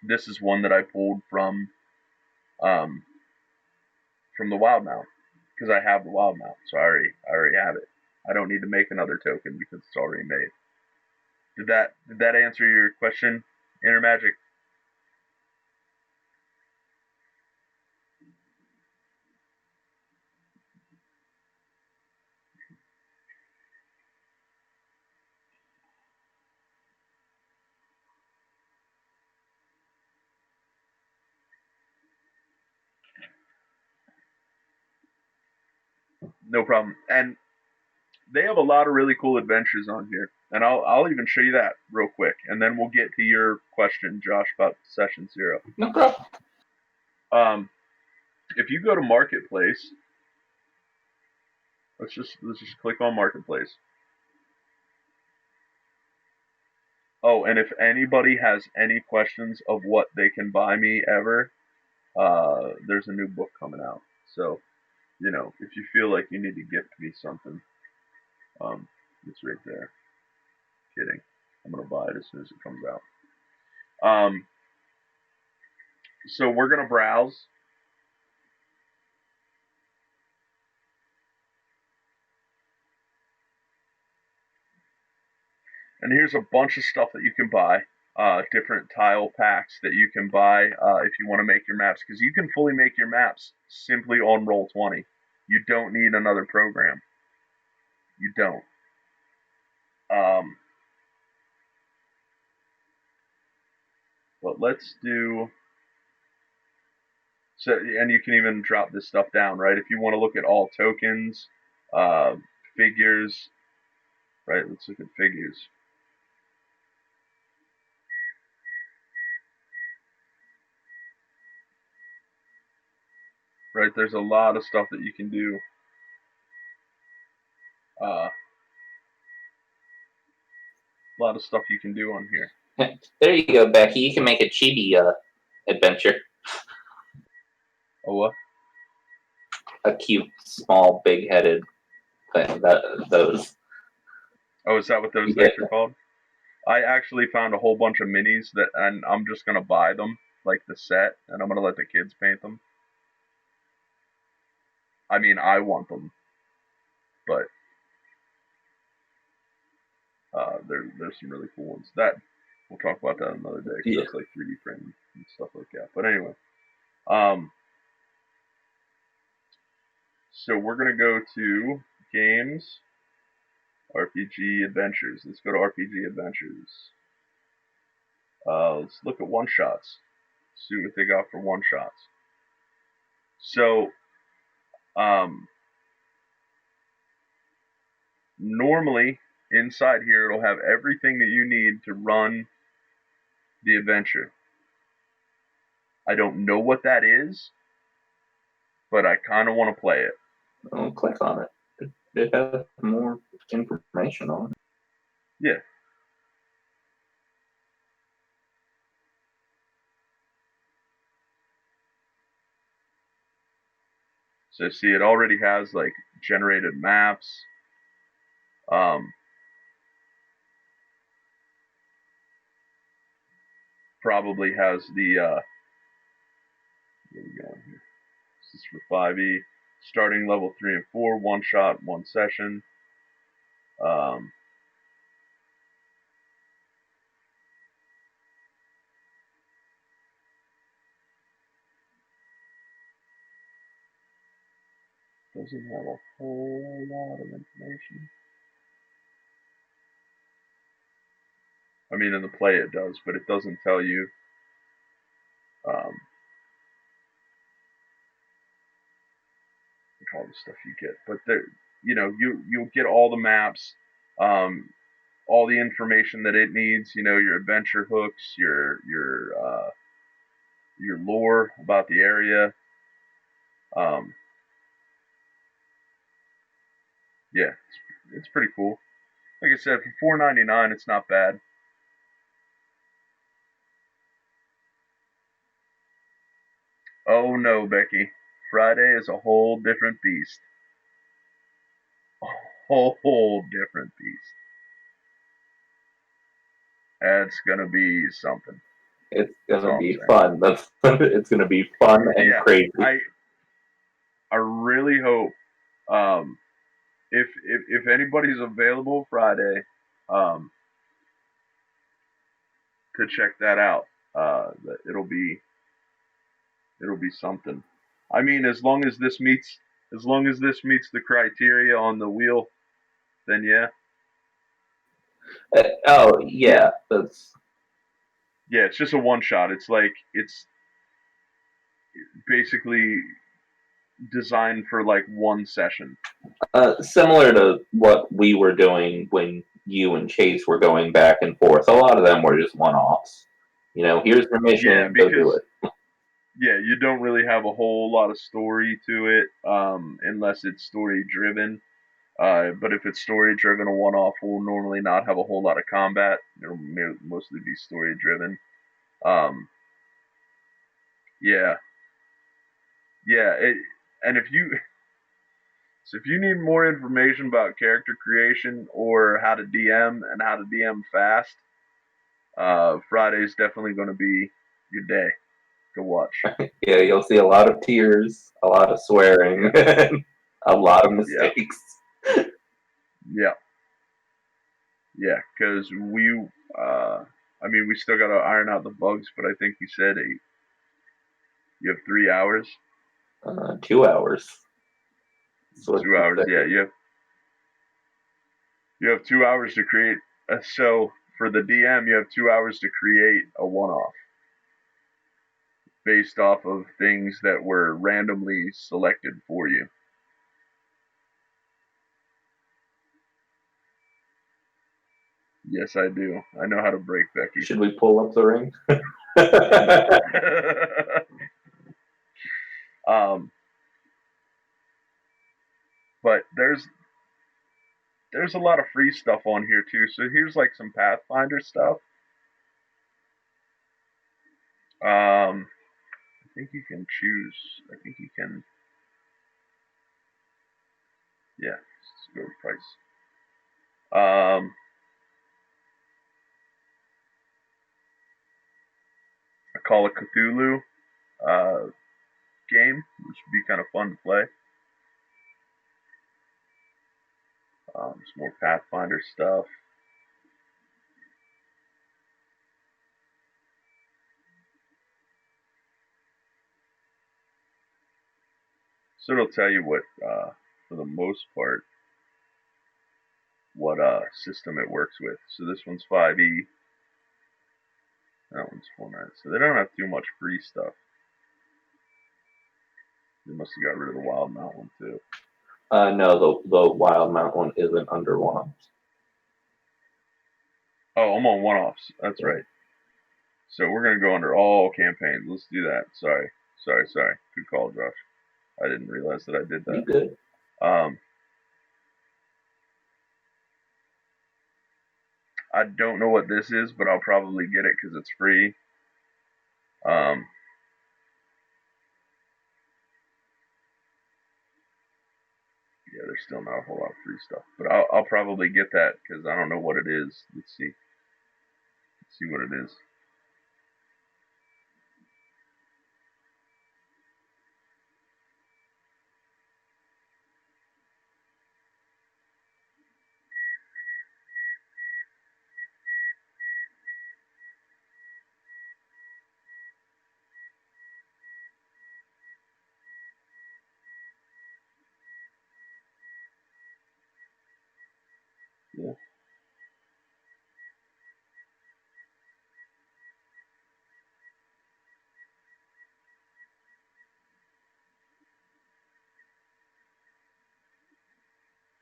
this is one that I pulled from the wild mount because I have the wild mount, so I already have it. I don't need to make another token because it's already made. Did that answer your question, Inner Magic? No problem. And they have a lot of really cool adventures on here, and I'll even show you that real quick, and then we'll get to your question, Josh, about session 0. No problem. If you go to Marketplace, let's just click on Marketplace. Oh, and if anybody has any questions of what they can buy me ever, there's a new book coming out. So, if you feel like you need to gift me something, it's right there. Kidding. I'm gonna buy it as soon as it comes out. So we're gonna browse. And here's a bunch of stuff that you can buy. Different tile packs that you can buy if you want to make your maps, because you can fully make your maps simply on Roll20. You don't need another program. You don't. But let's do. So, and you can even drop this stuff down, right? If you want to look at all tokens, figures, right? Let's look at figures. Right, there's a lot of stuff that you can do. A lot of stuff you can do on here. There you go, Becky. You can make a chibi adventure. Oh, what? A cute, small, big-headed thing. Those. Oh, is that what those things are called? I actually found a whole bunch of minis and I'm just gonna buy them, like the set, and I'm gonna let the kids paint them. I mean, I want them, but there's some really cool ones. That we'll talk about that another day because that's like 3D printing and stuff like that. But anyway, Um, so we're gonna go to games, RPG Adventures. Let's go to RPG Adventures. Let's look at one shots. See what they got for one shots. So, um, normally inside here it'll have everything that you need to run the adventure. I don't know what that is, but I kind of want to play it. I'll click on it. It has more information on it. Yeah. So see, it already has like generated maps. Probably has the where are we going here? This is for 5e. Starting level 3 and 4, one shot, one session. Um, doesn't have a whole lot of information. I mean, in the play it does, but it doesn't tell you all the stuff you get. But there, you'll get all the maps, um, all the information that it needs. Your adventure hooks, your lore about the area. Um, yeah, it's pretty cool. Like I said, for $4.99, it's not bad. Oh no, Becky, Friday is a whole different beast. A whole different beast. That's gonna be something. It's gonna be fun. It's gonna be fun and crazy. I really hope if anybody's available Friday to check that out, it'll be something. I mean, as long as this meets the criteria on the wheel, then yeah. Oh yeah, that's Yeah, it's just a one shot. It's basically designed for like one session. similar to what we were doing when you and Chase were going back and forth. A lot of them were just one-offs. Here's the mission, Yeah, go do it. Yeah, you don't really have a whole lot of story to it unless it's story driven. But if it's story driven, a one off will normally not have a whole lot of combat. It'll mostly be story driven. Um, yeah, yeah. And if you need more information about character creation or how to DM and how to DM fast, Friday's definitely going to be your day to watch. Yeah, you'll see a lot of tears, a lot of swearing, a lot of mistakes. Yeah. Yeah, because we still got to iron out the bugs, but I think you said you have 3 hours. 2 hours. 2 hours, yeah. You have 2 hours to create. So for the DM, you have 2 hours to create a one-off based off of things that were randomly selected for you. Yes, I do. I know how to break Becky. Should we pull up the ring? But there's a lot of free stuff on here too. So here's like some Pathfinder stuff. I think you can choose. I think you can. Yeah, let's go to price. A Call of Cthulhu game, which would be kind of fun to play. Some more Pathfinder stuff. So it'll tell you what, for the most part, what system it works with. So this one's 5e, that one's 4.9. So they don't have too much free stuff. They must have got rid of the wild mount one too. No, the wild mount one isn't under one-offs. Oh, I'm on one-offs. That's right. So we're gonna go under all campaigns. Let's do that. Sorry. Good call, Josh. I didn't realize that I did that. You good? I don't know what this is, but I'll probably get it because it's free. Yeah, there's still not a whole lot of free stuff, but I'll probably get that because I don't know what it is. Let's see what it is. Yeah.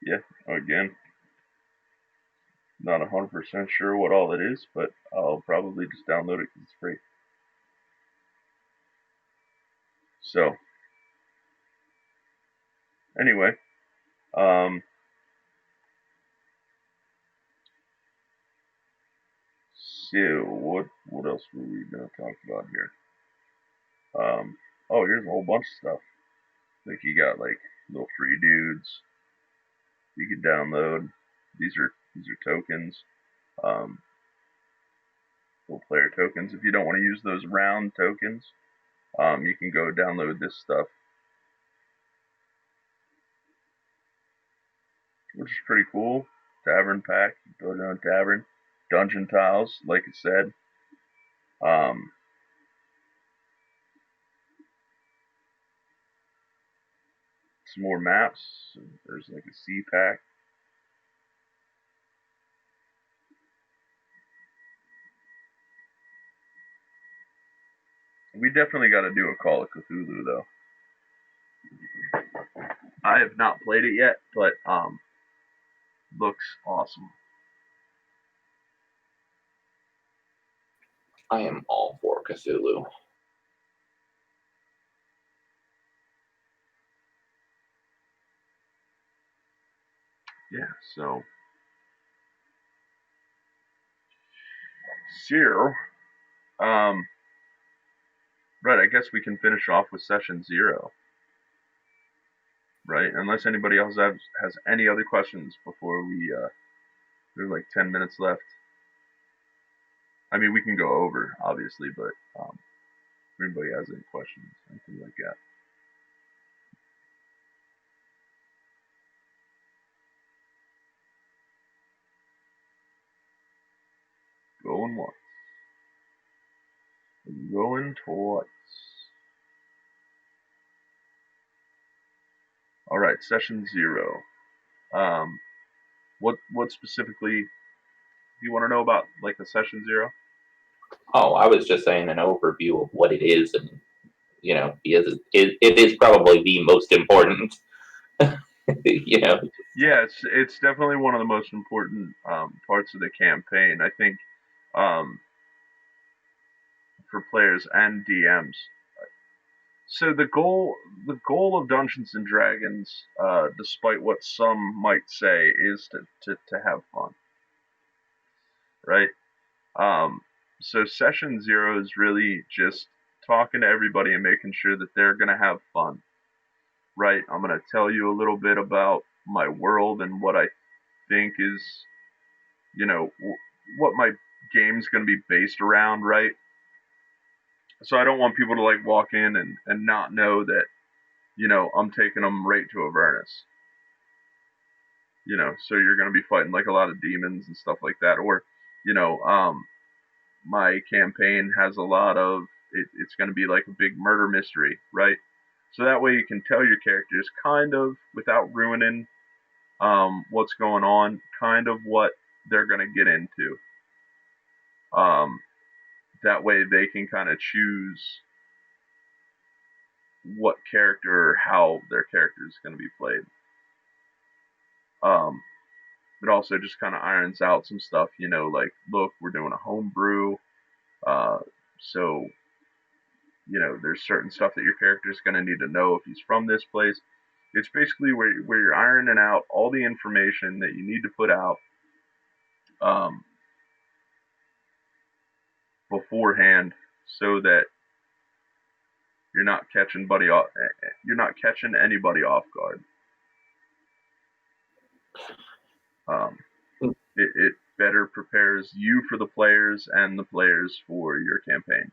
Yeah, again, not 100% sure what all it is, but I'll probably just download it because it's free. So, anyway, so what else were we gonna talk about here? Oh, here's a whole bunch of stuff. Like you got like little free dudes you can download. These are tokens. Little player tokens. If you don't want to use those round tokens, you can go download this stuff, which is pretty cool. Tavern pack, go down tavern, dungeon tiles, like I said. Some more maps. There's like a sea pack. We definitely got to do a Call of Cthulhu though. I have not played it yet, but looks awesome. I am all for Cthulhu. Yeah, so zero. Right, I guess we can finish off with session 0. Right, unless anybody else has any other questions before we there's like 10 minutes left. I mean, we can go over, obviously, but if anybody has any questions, anything like that. Going once. Going twice. All right, session 0. What specifically do you want to know about, like the session 0? Oh, I was just saying an overview of what it is, and because it is probably the most important. Yeah, it's definitely one of the most important parts of the campaign. I think for players and DMs. So the goal of Dungeons and Dragons, despite what some might say, is to have fun, right? So session 0 is really just talking to everybody and making sure that they're gonna have fun, right? I'm gonna tell you a little bit about my world and what I think is, what my game's gonna be based around, right? So I don't want people to like walk in and not know that, I'm taking them right to Avernus. So you're going to be fighting like a lot of demons and stuff like that. Or, my campaign has a lot of, it's going to be like a big murder mystery, right? So that way you can tell your characters kind of, without ruining what's going on, kind of what they're going to get into. That way they can kind of choose what character or how their character is going to be played. It also just kind of irons out some stuff, like, look, we're doing a homebrew, so, there's certain stuff that your character is going to need to know if he's from this place. It's basically where you're ironing out all the information that you need to put out beforehand, so that you're not catching anybody off guard. It better prepares you for the players and the players for your campaign.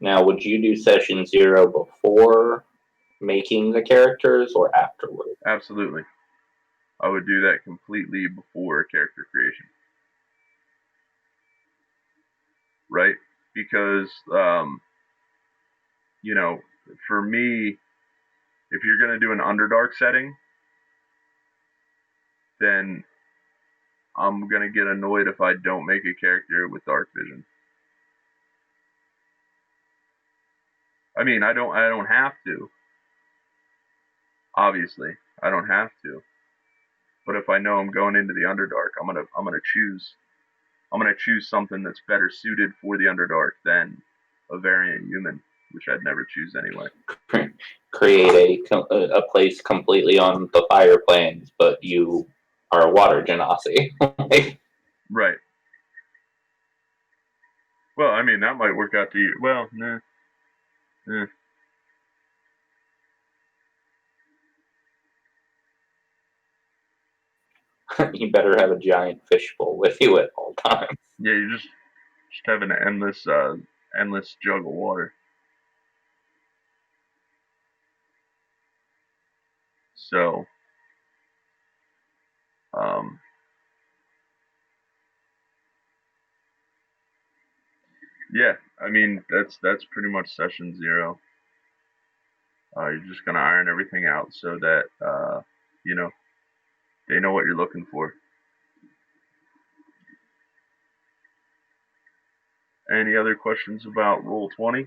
Now, would you do session 0 before making the characters or afterward? Absolutely. I would do that completely before character creation. Right? Because, for me, if you're going to do an Underdark setting, then I'm going to get annoyed if I don't make a character with dark vision. I mean, I don't have to. Obviously, I don't have to. But if I know I'm going into the Underdark, I'm gonna choose something that's better suited for the Underdark than a variant human, which I'd never choose anyway. Create a place completely on the fire plains, but you are a water genasi. Right. Well, I mean, that might work out to you. Well, nah. You better have a giant fishbowl with you at all times. Yeah, you just have an endless jug of water. So, yeah, I mean, that's pretty much session 0. You're just gonna iron everything out so that they know what you're looking for. Any other questions about Roll20?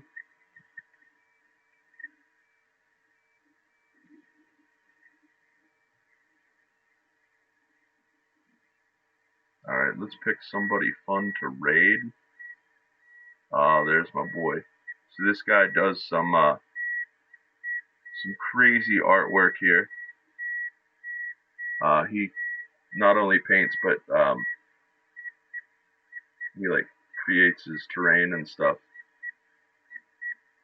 Alright, let's pick somebody fun to raid. There's my boy. So this guy does some crazy artwork here. He not only paints, but he creates his terrain and stuff.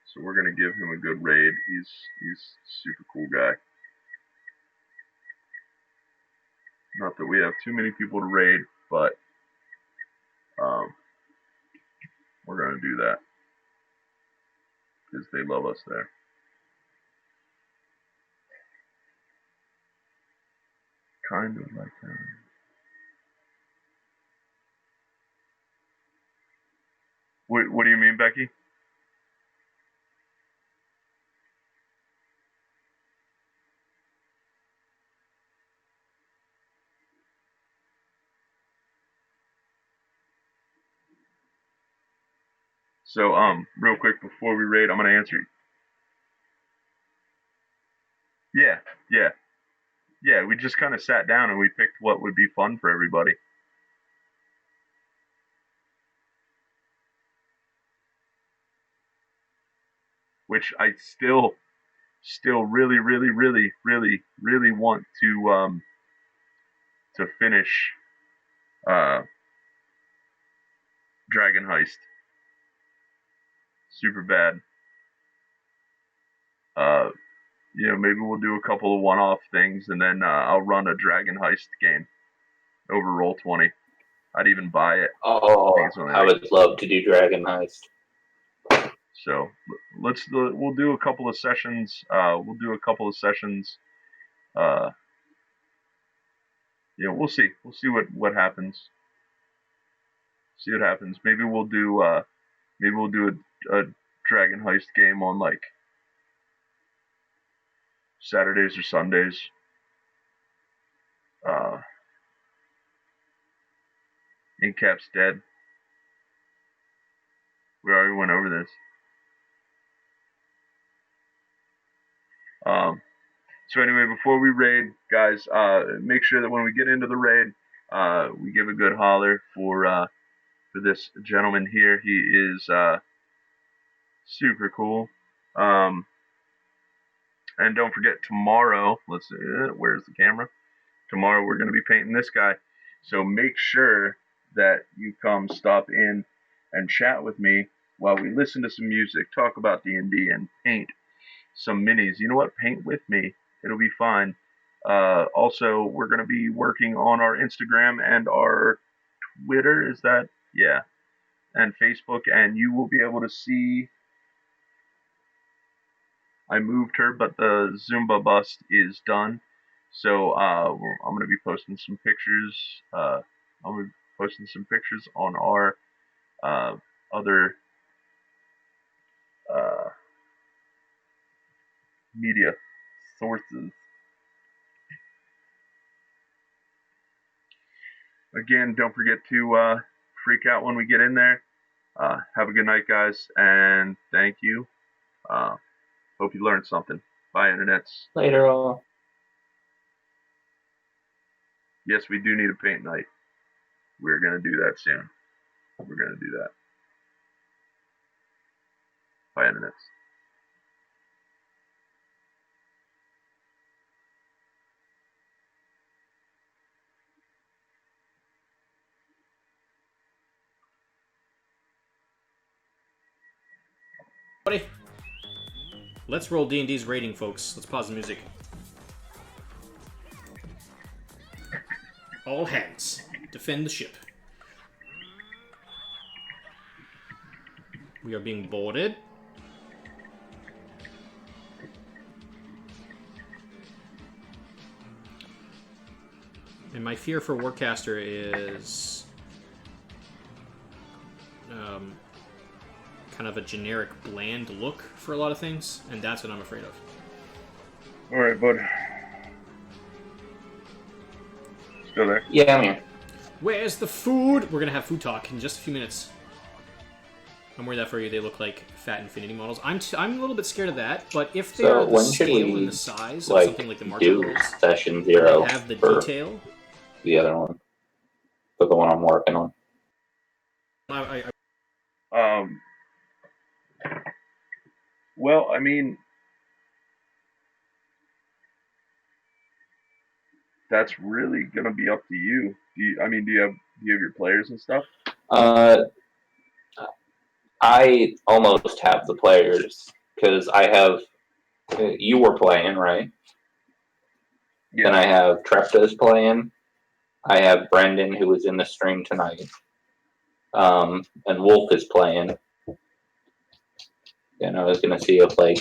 So we're gonna give him a good raid. He's a super cool guy. Not that we have too many people to raid, but we're gonna do that because they love us there. Kind of like that. What do you mean, Becky? So, real quick before we raid, I'm gonna answer you. Yeah. We just kind of sat down and we picked what would be fun for everybody. Which I still really want to finish Dragon Heist. Super bad. Maybe we'll do a couple of one-off things, and then I'll run a Dragon Heist game over Roll20. I'd even buy it. Oh, I would love to do Dragon Heist. So we'll do a couple of sessions. We'll see. We'll see what happens. See what happens. Maybe we'll do a Dragon Heist game on Saturdays or Sundays. Incap's dead. We already went over this. So anyway, before we raid, guys, make sure that when we get into the raid, we give a good holler for this gentleman here. He is super cool. And don't forget tomorrow. Let's see, where's the camera? Tomorrow we're going to be painting this guy. So make sure that you come stop in and chat with me while we listen to some music, talk about D&D, and paint some minis. You know what? Paint with me. It'll be fine. Also, we're going to be working on our Instagram and our Twitter. Is that? Yeah. And Facebook. And you will be able to see. I moved her, but the Zumba bust is done. So I'm going to be posting some pictures. I'm going to be posting some pictures on our other media sources. Again, don't forget to freak out when we get in there. Have a good night, guys, and thank you. Hope you learned something. Bye, internets. Later all. Yes, we do need a paint night. We're going to do that soon. We're going to do that. Bye, internets. Buddy, let's roll D&D's rating, folks. Let's pause the music. All hands, defend the ship. We are being boarded. And my fear for Warcaster is kind of a generic, bland look for a lot of things, and that's what I'm afraid of. All right, bud. Still there? Yeah, I'm here. Where's the food? We're going to have food talk in just a few minutes. I'm worried that for you, they look like fat Infinity models. I'm a little bit scared of that, but if they are the scale and the size of something like the Marshall do session 0 have the detail, the other one, for the one I'm working on. Well, I mean, that's really gonna be up to you. Do you have your players and stuff? I almost have the players because I have. You were playing, right? Yeah. And I have Trepta's playing. I have Brendan, who was in the stream tonight. And Wolf is playing. And I was going to see if, like,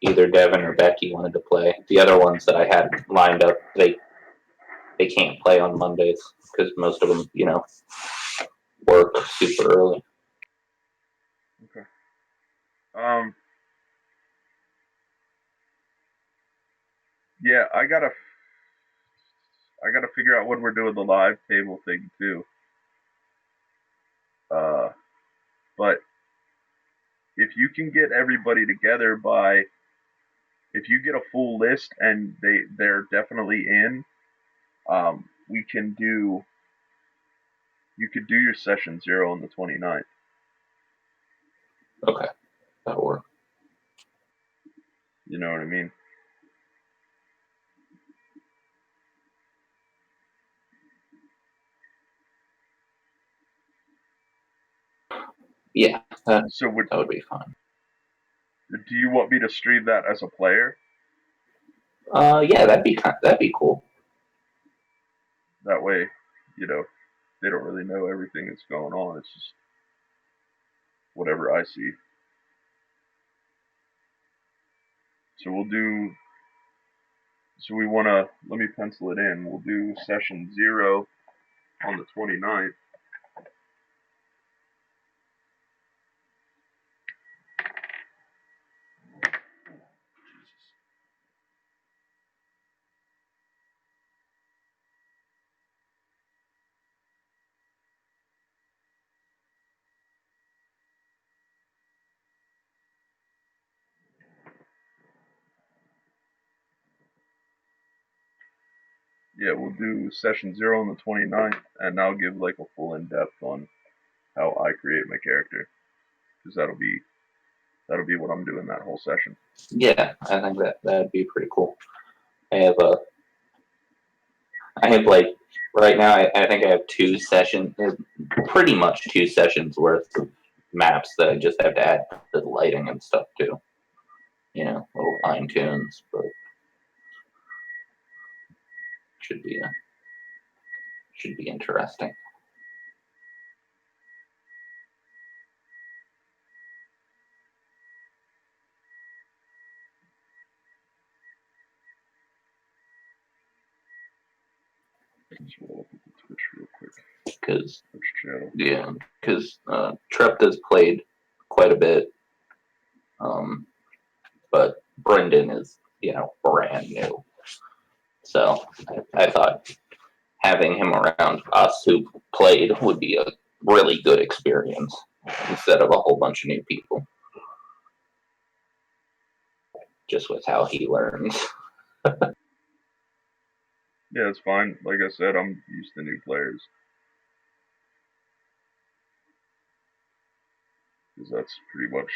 either Devon or Becky wanted to play. The other ones that I had lined up, they can't play on Mondays because most of them, work super early. Okay. Yeah, I gotta figure out when we're doing the live table thing too. But if you can get everybody together if you get a full list and they're definitely in, you could do your session 0 on the 29th. Okay, that'll work. You know what I mean? Yeah, that would be fine. Do you want me to stream that as a player? Yeah, that'd be cool. That way, they don't really know everything that's going on. It's just whatever I see. So we'll do. So we want to, let me pencil it in. We'll do session 0 on the 29th. Yeah, we'll do session 0 on the 29th, and I'll give like a full in-depth on how I create my character, because that'll be what I'm doing that whole session. Yeah, I think that'd be pretty cool. I have like right now. I think I have 2 sessions, pretty much 2 sessions worth of maps that I just have to add the lighting and stuff to. You know, little fine tunes, but should be interesting. Let's roll up with the Twitch real quick. Because Twitch channel. Yeah, because Trepta's played quite a bit, but Brendan is, brand new. So I thought having him around us who played would be a really good experience instead of a whole bunch of new people. Just with how he learns. Yeah, it's fine. Like I said, I'm used to new players. Because that's pretty much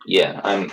Yeah, I'm